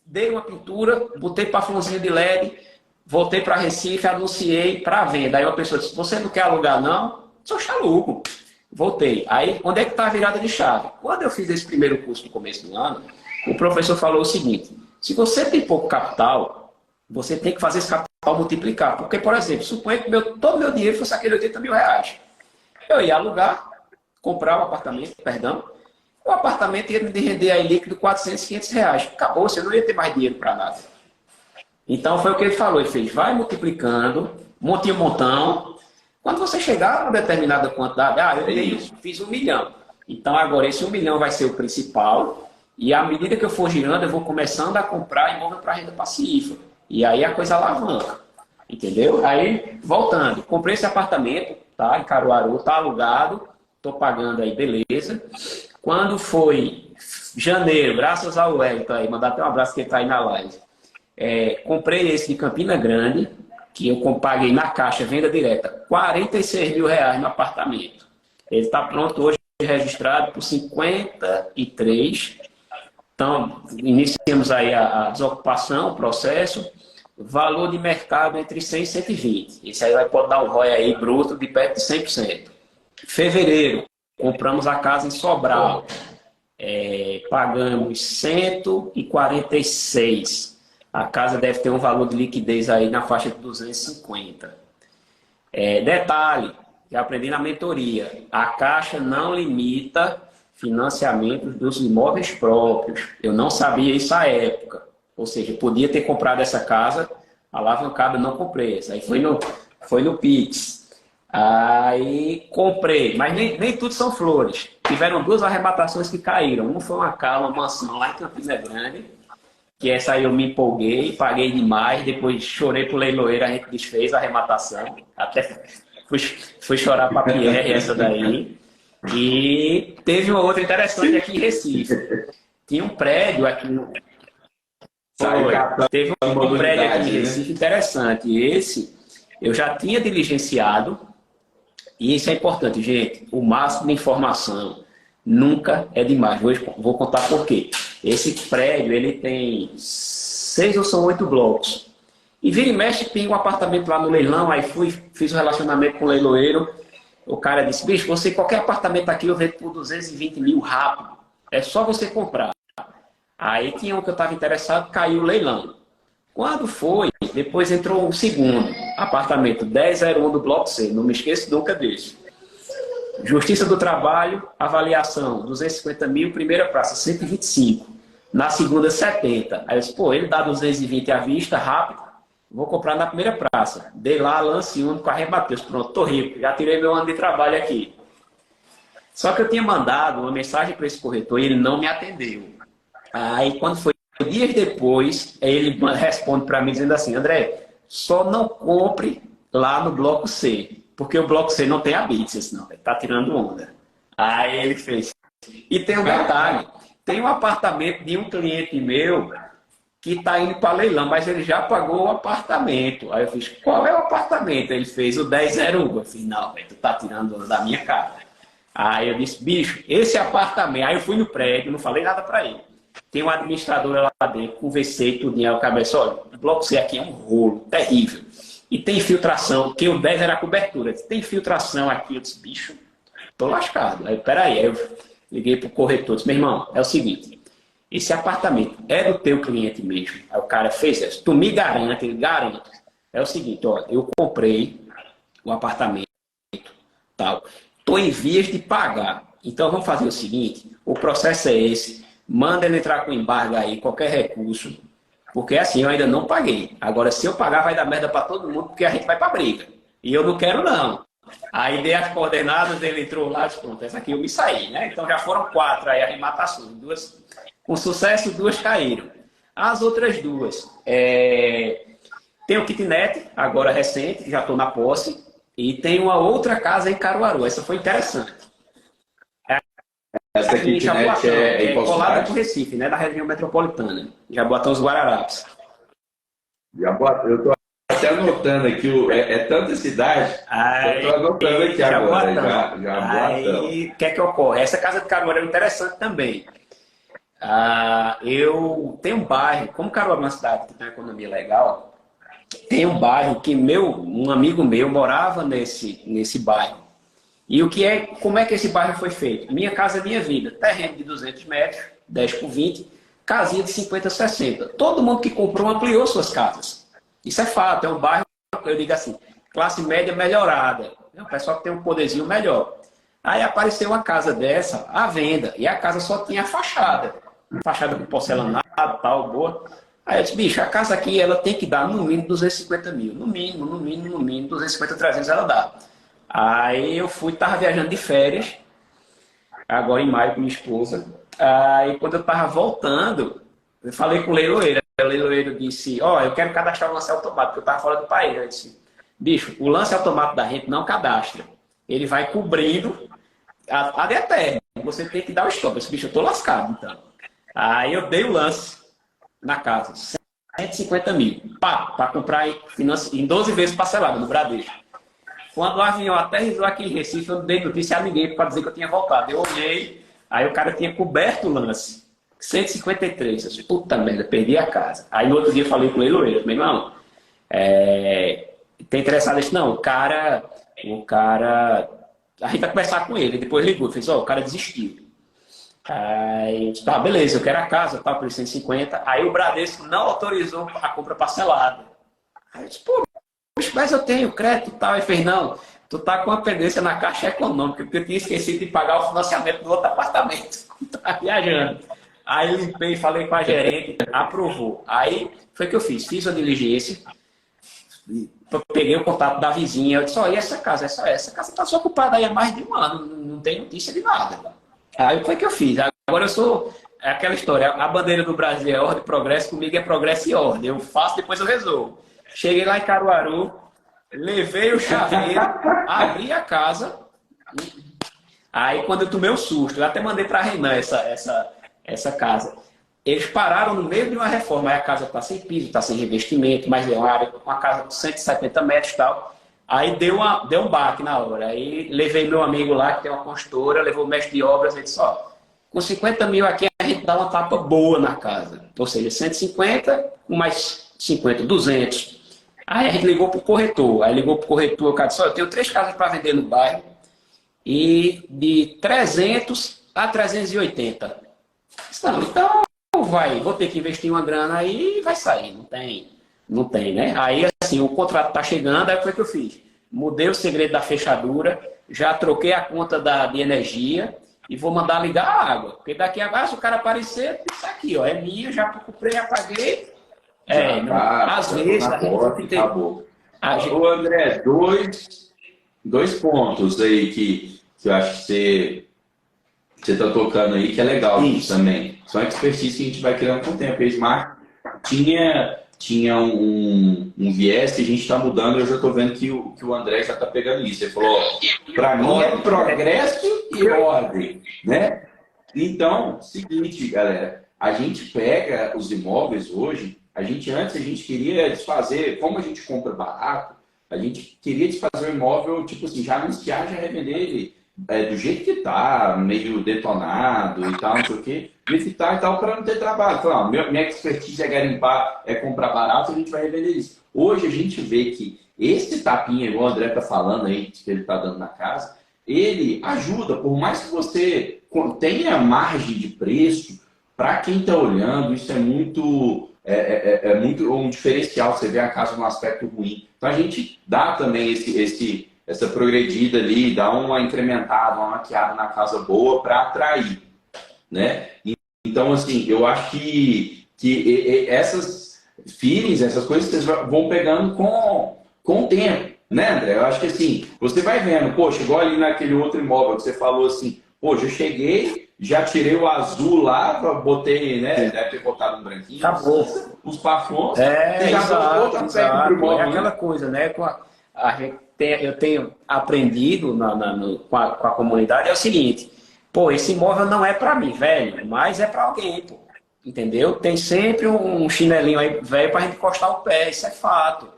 Dei uma pintura, botei plafãozinho de LED, voltei para Recife, anunciei para venda. Aí uma pessoa disse: você não quer alugar, não? Sou chaluco. Voltei. Aí, onde é que está a virada de chave? Quando eu fiz esse primeiro curso no começo do ano, o professor falou o seguinte: se você tem pouco capital, você tem que fazer esse capital multiplicar. Porque, por exemplo, suponha que todo o meu dinheiro fosse aquele 80 mil reais. Eu ia alugar, comprar um apartamento, perdão, o apartamento ia me render aí líquido 400, 500 reais. Acabou, você não ia ter mais dinheiro para nada. Então foi o que ele falou, ele fez, vai multiplicando, montinho, montão, quando você chegar a uma determinada quantidade, eu dei isso, fiz 1 milhão. Então agora esse 1 milhão vai ser o principal, e à medida que eu for girando, eu vou começando a comprar imóvel para renda passiva. E aí a coisa alavanca, entendeu? Aí, voltando, comprei esse apartamento, tá, em Caruaru, tá alugado, tô pagando aí, beleza. Quando foi janeiro, graças ao Wellington aí, mandar até um abraço que ele está aí na live. Comprei esse de Campina Grande, que eu paguei na Caixa, venda direta, 46 mil reais no apartamento. Ele está pronto hoje, registrado por 53. Então, iniciamos aí a desocupação, o processo. Valor de mercado entre 100 e 120. Esse aí vai poder dar um ROI aí bruto de perto de 100%. Fevereiro, compramos a casa em Sobral. Pagamos 146. A casa deve ter um valor de liquidez aí na faixa de 250. Detalhe, já aprendi na mentoria, a Caixa não limita financiamentos dos imóveis próprios. Eu não sabia isso à época. Ou seja, podia ter comprado essa casa, alavancada, não comprei. Aí foi no Pix. Aí comprei, mas nem tudo são flores. Tiveram 2 arrematações que caíram. Uma foi uma mansão lá em Campina Grande, que essa aí eu me empolguei, paguei demais, depois chorei pro leiloeiro, a gente desfez a arrematação. Até fui chorar para Pierre essa daí. E teve uma outra interessante aqui em Recife. Tinha um prédio aqui Teve um prédio aqui em Recife interessante. Esse eu já tinha diligenciado. E isso é importante, gente. O máximo de informação nunca é demais. Vou contar por quê. Esse prédio ele tem 6 ou são 8 blocos. E vira e mexe, pinga um apartamento lá no leilão. Aí fiz um relacionamento com o leiloeiro. O cara disse: bicho, qualquer apartamento aqui eu vendo por 220 mil rápido. É só você comprar. Aí tinha um que eu estava interessado, caiu o leilão. Quando foi, depois entrou o segundo, apartamento 1001 do Bloco C, não me esqueço nunca disso. Justiça do Trabalho, avaliação, 250 mil, primeira praça, 125. Na segunda, 70. Aí eu disse: ele dá 220 à vista, rápido, vou comprar na primeira praça. Dei lá, lance único, arrebatei. Pronto, tô rico, já tirei meu ano de trabalho aqui. Só que eu tinha mandado uma mensagem para esse corretor e ele não me atendeu. Aí, quando foi dias depois, ele responde para mim dizendo assim: André, só não compre lá no Bloco C, porque o Bloco C não tem habite, não, ele tá tirando onda. Aí ele fez. E tem um detalhe, tem um apartamento de um cliente meu que está indo para leilão, mas ele já pagou o apartamento. Aí eu fiz: qual é o apartamento? Ele fez o 1001. Eu fiz: não, tu tá tirando onda da minha cara. Aí eu disse: bicho, esse apartamento. Aí eu fui no prédio, não falei nada para ele. Tem uma administradora lá dentro, conversei tudo, o cabeça: olha, o Bloco C aqui é um rolo, terrível. E tem infiltração, que o 10 era a cobertura. Tem infiltração aqui. Eu disse: bicho, tô lascado. Aí, peraí, aí eu liguei pro corretor, disse: meu irmão, é o seguinte, esse apartamento é do teu cliente mesmo. Aí o cara fez isso: tu me garante, ele garante. É o seguinte, ó, eu comprei o apartamento, tal, tô em vias de pagar. Então vamos fazer o seguinte, o processo é esse. Manda ele entrar com embargo aí, qualquer recurso. Porque assim, eu ainda não paguei. Agora, se eu pagar, vai dar merda para todo mundo, porque a gente vai para briga. E eu não quero, não. Aí dei as coordenadas, ele entrou lá e disse, pronto, essa aqui eu me saí, né? Então já foram 4 aí arrematações. 2 com sucesso, 2 caíram. As outras 2, tem o kitnet, agora recente, já estou na posse, e tem uma outra casa em Caruaru. Essa foi interessante. Essa kitnet é colada com Recife, né? Da região metropolitana. Jaboatão dos Guararapes. Eu estou até anotando aqui, é tanta cidade, eu estou anotando aqui agora. Jaboatão. Aí, o que é que ocorre? Essa casa de Caruaru é interessante também. Eu tenho um bairro, como Caruaru é uma cidade que tem uma economia legal, tem um bairro que um amigo meu morava nesse bairro. E como é que esse bairro foi feito? Minha Casa Minha Vida, terreno de 200 metros, 10 por 20, casinha de 50, 60. Todo mundo que comprou ampliou suas casas. Isso é fato, é um bairro, eu digo assim, classe média melhorada. É um pessoal que tem um poderzinho melhor. Aí apareceu uma casa dessa à venda, e a casa só tinha fachada com porcelanato, tal, boa. Aí eu disse, bicho, a casa aqui ela tem que dar no mínimo 250 mil. No mínimo, 250, 300 ela dá. Aí eu tava viajando de férias, agora em maio com minha esposa. Aí quando eu tava voltando, eu falei com o leiloeiro. O leiloeiro disse, eu quero cadastrar o lance automático, porque eu tava fora do país. Eu disse, bicho, o lance automático da gente não cadastra. Ele vai cobrindo ad eterno. Você tem que dar o stop. Eu disse, bicho, eu tô lascado, então. Aí eu dei o lance na casa, 150 mil, para comprar em 12 vezes parcelado no Bradesco. Quando o avião aterrissou aqui em Recife, eu não dei notícia a ninguém para dizer que eu tinha voltado. Eu olhei, aí o cara tinha coberto o lance. 153. Eu disse, puta merda, perdi a casa. Aí no outro dia eu falei com ele, meu irmão, tem interessado isso? Não, o cara, a gente vai conversar com ele. Depois ligou, fez, o cara desistiu. Aí, tá, beleza, eu quero a casa, tá, por 150. Aí o Bradesco não autorizou a compra parcelada. Aí eu disse, pô, mas eu tenho crédito e tal. Aí fez, não, tu tá com uma pendência na Caixa Econômica, porque eu tinha esquecido de pagar o financiamento do outro apartamento. Tá viajando. Aí limpei, falei com a gerente, aprovou. Aí foi o que eu fiz, fiz a diligência, peguei o contato da vizinha, eu disse, e essa casa? Essa casa está desocupada aí há mais de um ano, não tem notícia de nada. Aí foi o que eu fiz. Agora eu sou aquela história, a bandeira do Brasil é ordem e progresso, comigo é progresso e ordem. Eu faço, depois eu resolvo. Cheguei lá em Caruaru, levei o chaveiro, abri a casa. Aí quando eu tomei um susto, eu até mandei para a Renan essa casa. Eles pararam no meio de uma reforma. Aí a casa está sem piso, está sem revestimento, mas é uma casa de 170 metros e tal. Aí deu um baque na hora. Aí levei meu amigo lá, que tem uma construtora, levou o mestre de obras, ele disse, com 50 mil aqui a gente dá uma tapa boa na casa. Ou seja, 150 com mais 50, 200. Aí a gente ligou para o corretor. Aí ligou para o corretor, o cara disse, eu tenho 3 casas para vender no bairro e de 300 a 380. Não, então vou ter que investir uma grana aí e vai sair. Não tem, né? Aí, assim, o contrato tá chegando, aí foi o que eu fiz. Mudei o segredo da fechadura, já troquei a conta de energia e vou mandar ligar a água. Porque daqui a pouco, se o cara aparecer, isso aqui, é minha, já comprei, já paguei. Às vezes, a gente tem... Acabou. Ô, André, dois pontos aí que eu acho que você está tocando aí, que é legal também. São expertise que a gente vai criando com o tempo. A Smart tinha um viés que a gente está mudando. Eu já estou vendo que o André já está pegando isso. Ele falou, para mim é progresso e ordem, né? Então, seguinte, galera, a gente pega os imóveis hoje, antes a gente queria desfazer, como a gente compra barato, a gente queria desfazer o imóvel, tipo assim, já anunciar, já revender ele do jeito que tá, meio detonado e tal, não sei o quê, licitar e tal, para não ter trabalho. Então, minha expertise é garimpar, é comprar barato, a gente vai revender isso. Hoje a gente vê que esse tapinha, igual o André tá falando aí, que ele tá dando na casa, ele ajuda, por mais que você tenha margem de preço, para quem está olhando, isso é muito um diferencial, você vê a casa num aspecto ruim. Então a gente dá também essa progredida ali, dá uma incrementada, uma maquiada na casa boa para atrair, né? Então, assim, eu acho que essas feelings, essas coisas, vocês vão pegando com o tempo, né, André? Eu acho que assim, você vai vendo, pô, chegou ali naquele outro imóvel que você falou assim, pô, já cheguei, já tirei o azul lá, botei, né? Deve ter botado um branquinho, Acabou. os plafons, você É, já botou, exato, tá perto pro exato. É imóvel, aquela né? coisa, né? Eu tenho aprendido com a comunidade, é o seguinte, pô, esse imóvel não é para mim, velho, mas é para alguém, pô. Entendeu? Tem sempre um chinelinho aí, velho, para a gente encostar o pé, isso é fato.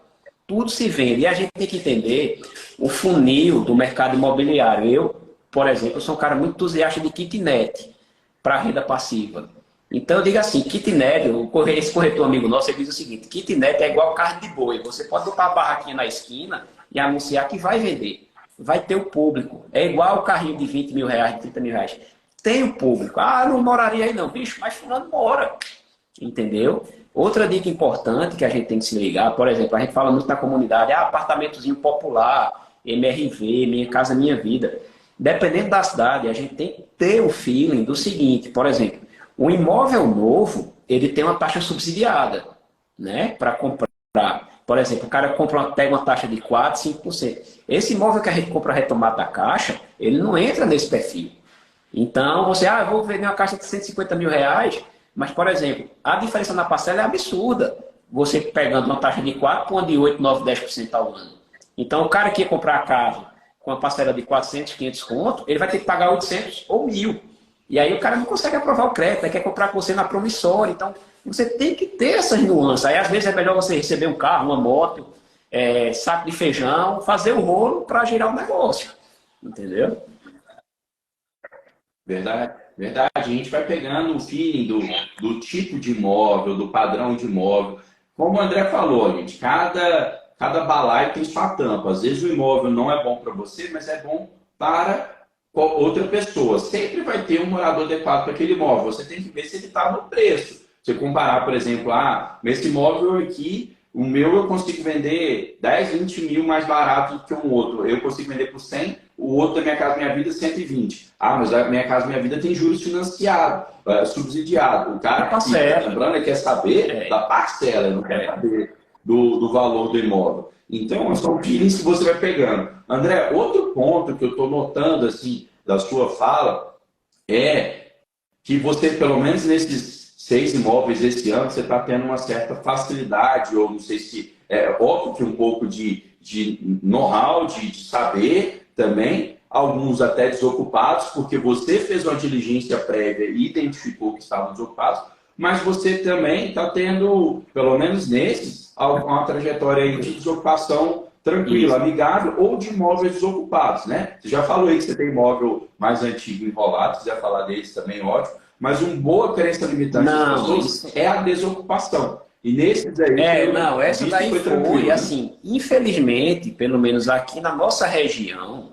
Tudo se vende. E a gente tem que entender o funil do mercado imobiliário. Eu, por exemplo, sou um cara muito entusiasta de kitnet para renda passiva. Então eu digo assim, kitnet, esse corretor amigo nosso, ele diz o seguinte, kitnet é igual carne de boi. Você pode botar a barraquinha na esquina e anunciar que vai vender. Vai ter o público. É igual o carrinho de 20 mil reais, de 30 mil reais. Tem o público. Ah, não moraria aí não. Bicho, mas fulano mora. Entendeu? Outra dica importante que a gente tem que se ligar, por exemplo, a gente fala muito na comunidade, apartamentozinho popular, MRV, Minha Casa Minha Vida. Dependendo da cidade, a gente tem que ter o feeling do seguinte, por exemplo, um imóvel novo, ele tem uma taxa subsidiada, né, para comprar. Por exemplo, o cara pega uma taxa de 4, 5%. Esse imóvel que a gente compra retomado da Caixa, ele não entra nesse perfil. Então, eu vou vender uma caixa de 150 mil reais, mas, por exemplo, a diferença na parcela é absurda. Você pegando uma taxa de 4 para uma de 8, 9, 10% ao ano. Então, o cara que ia comprar a casa com uma parcela de 400, 500 conto, ele vai ter que pagar 800 ou 1.000. E aí o cara não consegue aprovar o crédito, ele quer comprar com você na promissória. Então, você tem que ter essas nuances. Aí, às vezes, é melhor você receber um carro, uma moto, saco de feijão, fazer o rolo para girar o negócio. Entendeu? Verdade, verdade. A gente vai pegando o feeling do tipo de imóvel, do padrão de imóvel. Como o André falou, gente, cada balaio tem sua tampa. Às vezes o imóvel não é bom para você, mas é bom para outra pessoa. Sempre vai ter um morador adequado para aquele imóvel. Você tem que ver se ele está no preço. Você comparar, por exemplo, nesse imóvel aqui, o meu eu consigo vender 10, 20 mil mais barato do que um outro. Eu consigo vender por 100, o outro da Minha Casa Minha Vida 120. Mas a Minha Casa Minha Vida tem juros financiados, subsidiado. O cara que está lembrando, ele quer saber da parcela, não quer saber do valor do imóvel. Então, são feelings que você vai pegando. André, outro ponto que eu estou notando assim, da sua fala é que você, pelo menos nesses 6 imóveis esse ano, você está tendo uma certa facilidade, ou não sei se é óbvio que um pouco de know-how, de saber também, alguns até desocupados, porque você fez uma diligência prévia e identificou que estavam desocupados, mas você também está tendo, pelo menos nesses, uma trajetória aí de desocupação tranquila, amigável, ou de imóveis desocupados, né? Você já falou aí que você tem imóvel mais antigo enrolado, se quiser falar deles também, ótimo. Mas uma boa crença limitante das pessoas é a desocupação. E nesses aí... essa daí foi assim, infelizmente, pelo menos aqui na nossa região,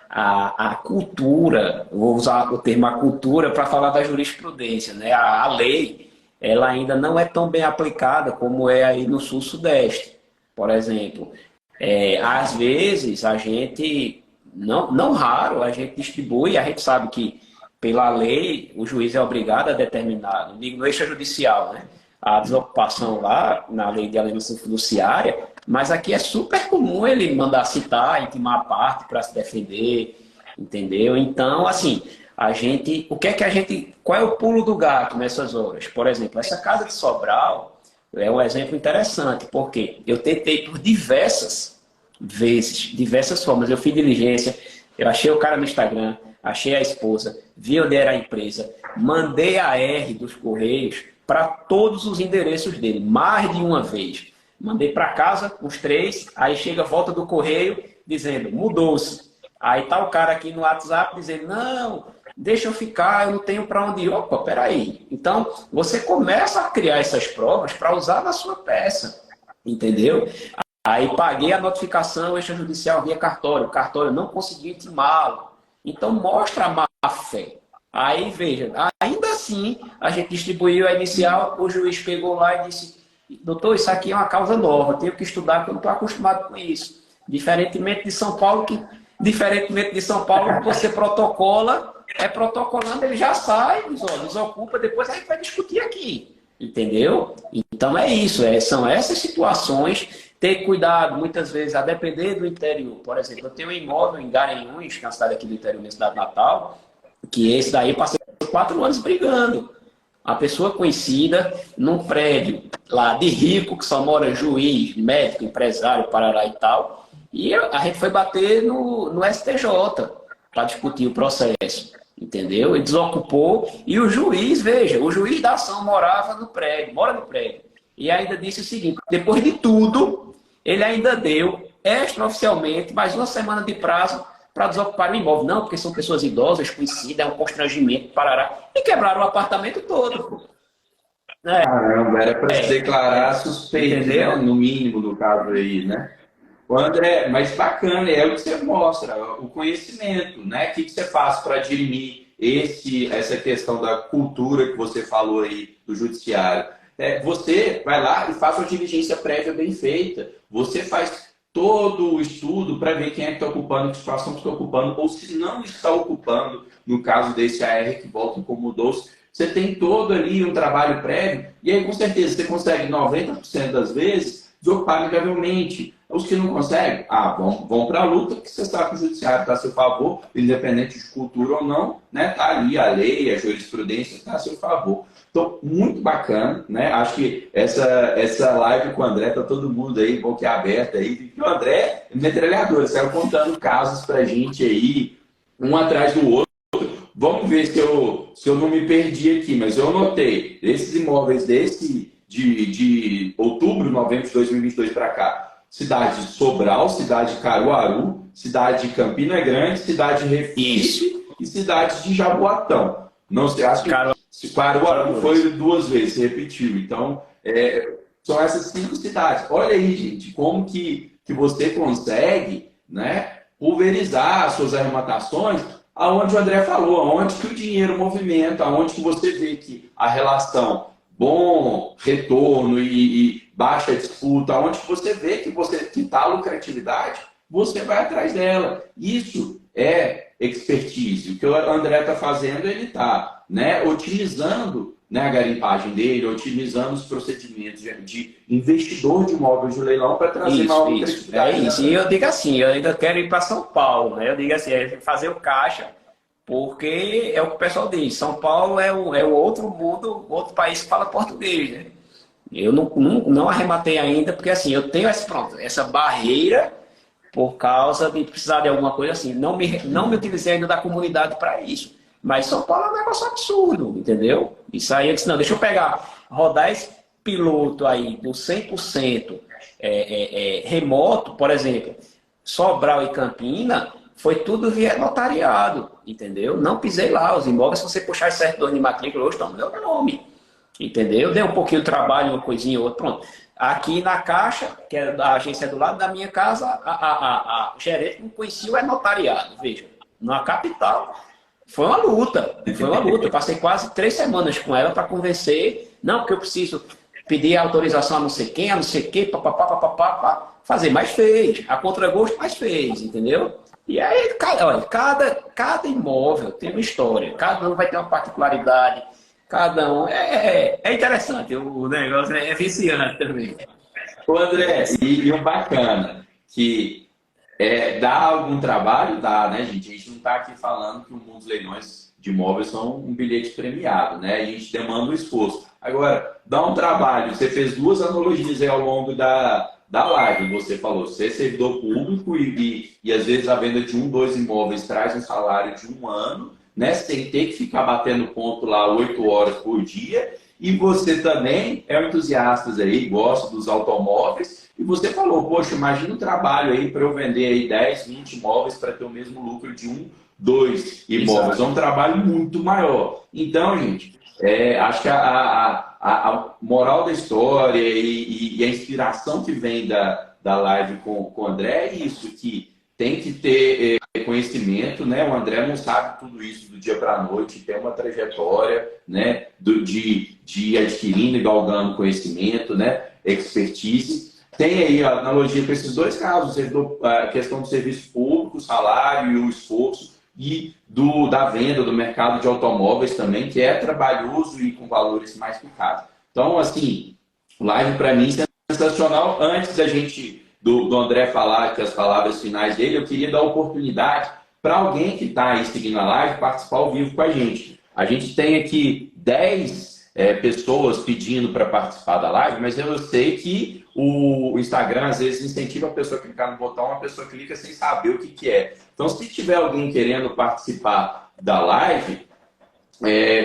a cultura, vou usar o termo a cultura para falar da jurisprudência, né? A lei, ela ainda não é tão bem aplicada como é aí no sul-sudeste, por exemplo. Às vezes, a gente, não raro, a gente distribui, a gente sabe que pela lei, o juiz é obrigado a determinar, não digo no extrajudicial, né? A desocupação lá, na lei de alienação fiduciária, mas aqui é super comum ele mandar citar, intimar a parte para se defender, entendeu? Então, assim, qual é o pulo do gato nessas horas? Por exemplo, essa casa de Sobral é um exemplo interessante, porque eu tentei por diversas vezes, diversas formas, eu fiz diligência, eu achei o cara no Instagram, achei a esposa, vi onde era a empresa, mandei a R dos Correios para todos os endereços dele, mais de uma vez. Mandei para casa, os 3, aí chega a volta do Correio dizendo, mudou-se. Aí tá o cara aqui no WhatsApp dizendo, não, deixa eu ficar, eu não tenho para onde ir. Opa, peraí. Então, você começa a criar essas provas para usar na sua peça, entendeu? Aí paguei a notificação extrajudicial via cartório, o cartório não conseguiu intimá-lo. Então, mostra a má-fé. Aí, veja, ainda assim, a gente distribuiu a inicial, o juiz pegou lá e disse, doutor, isso aqui é uma causa nova, eu tenho que estudar porque eu não estou acostumado com isso. Diferentemente de São Paulo, que você protocola, protocolando, ele já sai, desocupa, depois a gente vai discutir aqui. Entendeu? Então é isso, são essas situações ter cuidado, muitas vezes, a depender do interior. Por exemplo, eu tenho um imóvel em Garanhuns, que é uma cidade aqui do interior, minha cidade natal, que esse daí passei 4 anos brigando. A pessoa conhecida num prédio lá de rico, que só mora juiz, médico, empresário, parará e tal. E a gente foi bater no STJ para discutir o processo. Entendeu? Ele desocupou e o juiz, veja, o juiz da ação morava no prédio, mora no prédio. E ainda disse o seguinte: depois de tudo, ele ainda deu extraoficialmente mais 1 semana de prazo para desocupar o imóvel. Não, porque são pessoas idosas, conhecidas, é um constrangimento, parará. E quebraram o apartamento todo. Caramba, era para se declarar suspeito, né? Entendeu? No mínimo, do caso aí, né? O André, mas bacana, é o que você mostra, o conhecimento, né? O que você faz para dirimir essa questão da cultura que você falou aí do judiciário? Você vai lá e faz uma diligência prévia bem feita. Você faz todo o estudo para ver quem é que está ocupando, que situação que está ocupando, ou se não está ocupando, no caso desse AR que volta como doce. Você tem todo ali um trabalho prévio, e aí com certeza você consegue 90% das vezes desocupar amigavelmente. Os que não conseguem, vão para a luta, porque você sabe que o judiciário está a seu favor, independente de cultura ou não, né? Está ali a lei, a jurisprudência está a seu favor. Então, muito bacana, né? Acho que essa live com o André, tá todo mundo aí, boquiaberta aí. E o André é metralhador, saiu contando casos pra gente aí, um atrás do outro. Vamos ver se eu não me perdi aqui, mas eu anotei esses imóveis de outubro, novembro de 2022 para cá. Cidade de Sobral, cidade de Caruaru, cidade de Campina Grande, cidade de Recife e cidade de Jaboatão. Não sei, acho que Caruaru foi 2 vezes, se repetiu. Então, são essas 5 cidades. Olha aí, gente, como que você consegue, né, pulverizar as suas arrematações aonde o André falou, aonde que o dinheiro movimenta, aonde que você vê que a relação bom retorno e baixa disputa, onde você vê que está a lucratividade, você vai atrás dela. Isso é expertise. O que o André está fazendo, ele está, né, otimizando, né, a garimpagem dele, otimizando os procedimentos de investidor de imóveis de leilão para trazer maior lucratividade. É isso. E eu digo assim, eu ainda quero ir para São Paulo, né? Eu digo assim, fazer o caixa, porque é o que o pessoal diz, São Paulo é o outro mundo, outro país que fala português, né? Eu não arrematei ainda, porque assim, eu tenho essa barreira por causa de precisar de alguma coisa assim. Não me utilizei ainda da comunidade para isso. Mas São Paulo é um negócio absurdo, entendeu? Isso aí eu disse, não, deixa eu rodar esse piloto aí do 100% remoto, por exemplo, Sobral e Campina, foi tudo via notariado, entendeu? Não pisei lá. Os imóveis, se você puxar as certidões de matrícula, hoje estão no meu nome, entendeu? Deu um pouquinho de trabalho, uma coisinha, outra, pronto. Aqui na Caixa, que é a agência do lado da minha casa, a gerente não conhecia o notariado, veja, na capital. Foi uma luta, foi uma luta. Eu passei quase 3 semanas com ela para convencer, não, porque eu preciso pedir autorização a não sei quem, a não sei o quê, papapá, fazer, mas fez. A contragosto, mas fez, entendeu? E aí, olha, cada imóvel tem uma história, cada um vai ter uma particularidade, cada um. É interessante, o negócio é viciante também. Ô André, e o bacana, que dá algum trabalho? Dá, né, gente? A gente não está aqui falando que o mundo dos leilões de imóveis são um bilhete premiado, né? A gente demanda um esforço. Agora, dá um trabalho. Você fez 2 analogias aí ao longo da live. Você falou, você é servidor público e às vezes a venda de 1, 2 imóveis traz um salário de 1 ano, né? Sem ter que ficar batendo ponto lá 8 horas por dia. E você também é um entusiasta aí, gosta dos automóveis. E você falou, poxa, imagina o trabalho aí para eu vender aí 10, 20 imóveis para ter o mesmo lucro de 1, 2 imóveis. Exato. É um trabalho muito maior. Então, gente, acho que a moral da história e a inspiração que vem da live com o André é isso, que tem que ter conhecimento, né? O André não sabe tudo isso do dia para a noite, tem uma trajetória, né? De adquirindo e galgando conhecimento, né? Expertise. Tem aí a analogia para esses 2 casos, a questão do serviço público, o salário e o esforço, e da venda, do mercado de automóveis também, que é trabalhoso e com valores mais picados. Então, assim, live para mim sensacional. sensacional. Antes da gente, do André falar que as palavras finais dele, eu queria dar oportunidade para alguém que está aí seguindo a live participar ao vivo com a gente. A gente tem aqui 10 pessoas pedindo para participar da live, mas eu sei que o Instagram às vezes incentiva a pessoa a clicar no botão, a pessoa clica sem saber o que, que é. Então, se tiver alguém querendo participar da live,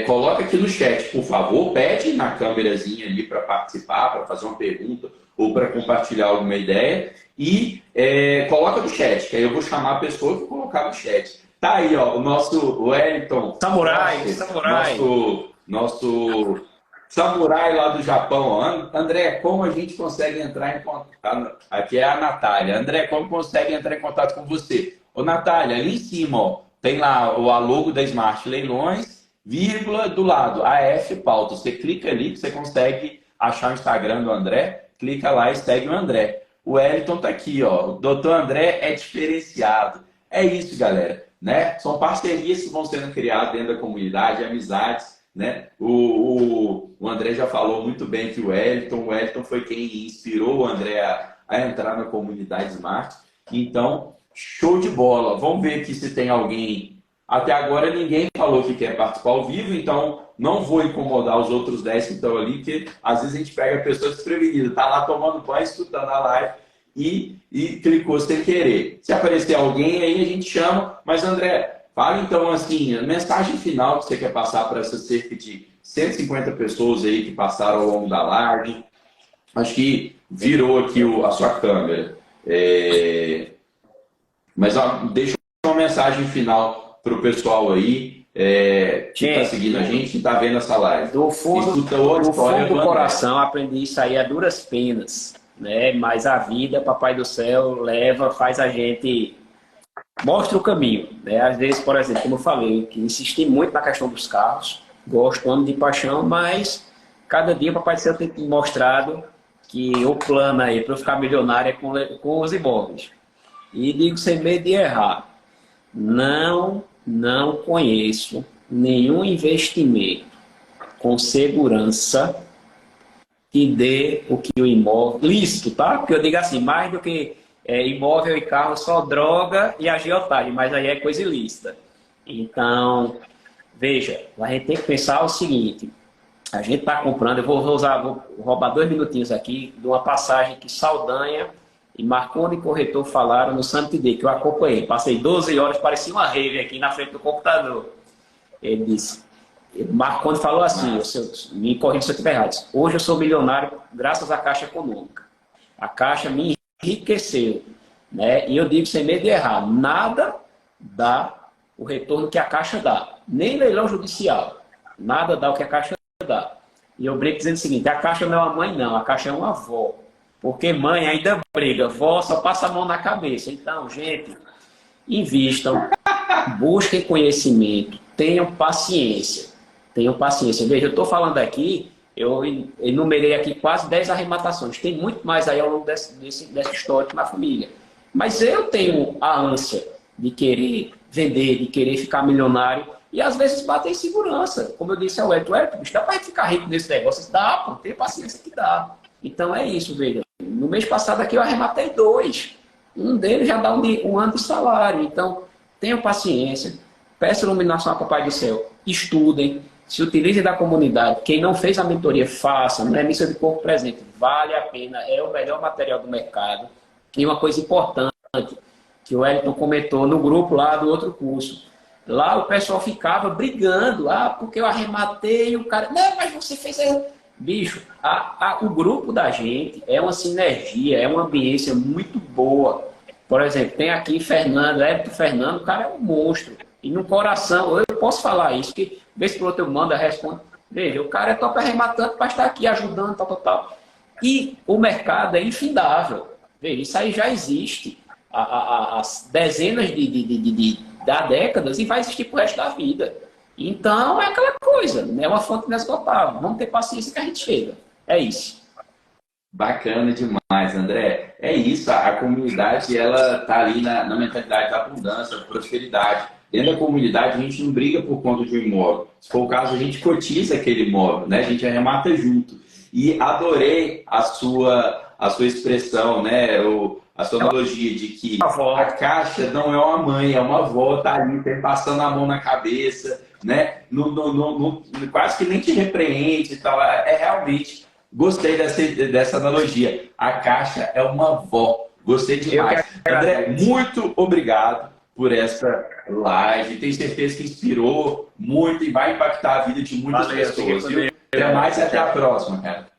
coloca aqui no chat, por favor, pede na câmerazinha ali para participar, para fazer uma pergunta ou para compartilhar alguma ideia e coloca no chat, que aí eu vou chamar a pessoa que colocar no chat. Tá aí, ó, o nosso Wellington. Samurai. Nosso samurai lá do Japão. Ó. André, como a gente consegue entrar em contato? Aqui é a Natália. André, como consegue entrar em contato com você? Ô, Natália, ali em cima, ó, tem lá a logo da Smart Leilões, vírgula do lado, AF Pauta. Você clica ali que você consegue achar o Instagram do André, clica lá e segue o André. O Wellington tá aqui, ó. O doutor André é diferenciado. É isso, galera. Né? São parcerias que vão sendo criadas dentro da comunidade, amizades. Né? O André já falou muito bem que o Wellington foi quem inspirou o André a entrar na comunidade Smart. Então, show de bola. Vamos ver aqui se tem alguém. Até agora ninguém falou que quer participar ao vivo, então não vou incomodar os outros 10 que estão ali, porque às vezes a gente pega pessoas desprevenidas, tá lá tomando banho, escutando a live e clicou sem querer. Se aparecer alguém aí, a gente chama. Mas, André, fala então assim, a mensagem final que você quer passar para essas cerca de 150 pessoas aí que passaram ao longo da live. Acho que virou aqui a sua câmera. Mas deixa uma mensagem final para o pessoal aí que está seguindo a gente, que está vendo essa live. Do fundo do coração, aprendi isso aí a duras penas. Né? Mas a vida, Papai do Céu, faz a gente... Mostra o caminho. Né? Às vezes, por exemplo, como eu falei, que insisti muito na questão dos carros, gosto, amo de paixão, mas cada dia o Papai do Céu tem mostrado que o plano aí para eu ficar milionário é com os imóveis. E digo sem medo de errar, não conheço nenhum investimento com segurança que dê o que o imóvel... Lícito, tá? Porque eu digo assim, mais do que imóvel e carro, só droga e agiotagem, mas aí é coisa ilícita. Então, veja, a gente tem que pensar o seguinte, a gente está comprando, eu vou roubar 2 minutinhos aqui de uma passagem que Saldanha e Marconi Corretor falaram no Summit Day, que eu acompanhei. Passei 12 horas, parecia uma rave aqui na frente do computador. Ele disse... Marconi falou assim, me corrija se eu estiver errado, hoje eu sou milionário graças à Caixa Econômica. A Caixa me enriqueceu. Né? E eu digo sem medo de errar, nada dá o retorno que a Caixa dá. Nem leilão judicial. Nada dá o que a Caixa dá. E eu brinco dizendo o seguinte, a Caixa não é uma mãe não, a Caixa é uma avó. Porque mãe ainda briga, vó só passa a mão na cabeça. Então, gente, invistam, busquem conhecimento, tenham paciência. Tenham paciência. Veja, eu estou falando aqui, eu enumerei aqui quase 10 arrematações. Tem muito mais aí ao longo dessa história na família. Mas eu tenho a ânsia de querer vender, de querer ficar milionário. E às vezes bate em segurança. Como eu disse ao Edson, dá para ficar rico nesse negócio? Dá, pô, tem paciência que dá. Então é isso, veja. No mês passado aqui eu arrematei 2. Um deles já dá um ano de salário. Então, tenham paciência. Peçam iluminação ao Papai do Céu. Estudem. Se utilizem da comunidade. Quem não fez a mentoria, faça. Não é missa de corpo presente. Vale a pena. É o melhor material do mercado. E uma coisa importante que o Wellington comentou no grupo lá do outro curso. Lá o pessoal ficava brigando. Porque eu arrematei e o cara... Não, mas você fez... Bicho, o grupo da gente é uma sinergia, é uma ambiência muito boa. Por exemplo, tem aqui Fernando, Fernando, o cara é um monstro. E no coração, eu posso falar isso, que vez por outro eu mando, respondo. Veja, o cara é top arrematando para estar aqui ajudando, tal. E o mercado é infindável. Veja, isso aí já existe há dezenas de décadas e vai existir pro resto da vida. Então, é aquela coisa, é uma fonte inesgotável. Vamos ter paciência que a gente chega. É isso. Bacana demais, André. É isso, a comunidade, ela tá ali na mentalidade da abundância, da prosperidade. Dentro da comunidade, a gente não briga por conta de um imóvel. Se for o caso, a gente cotiza aquele imóvel, né? A gente arremata junto. E adorei a a sua expressão, né? A sua analogia de que a caixa não é uma mãe, é uma avó, tá ali passando a mão na cabeça, né? Quase que nem te repreende e tal. É realmente, gostei dessa analogia. A caixa é uma avó. Gostei demais. André, muito obrigado por essa live. Tenho certeza que inspirou muito e vai impactar a vida de muitas pessoas. Viu? Até mais e até a próxima, cara.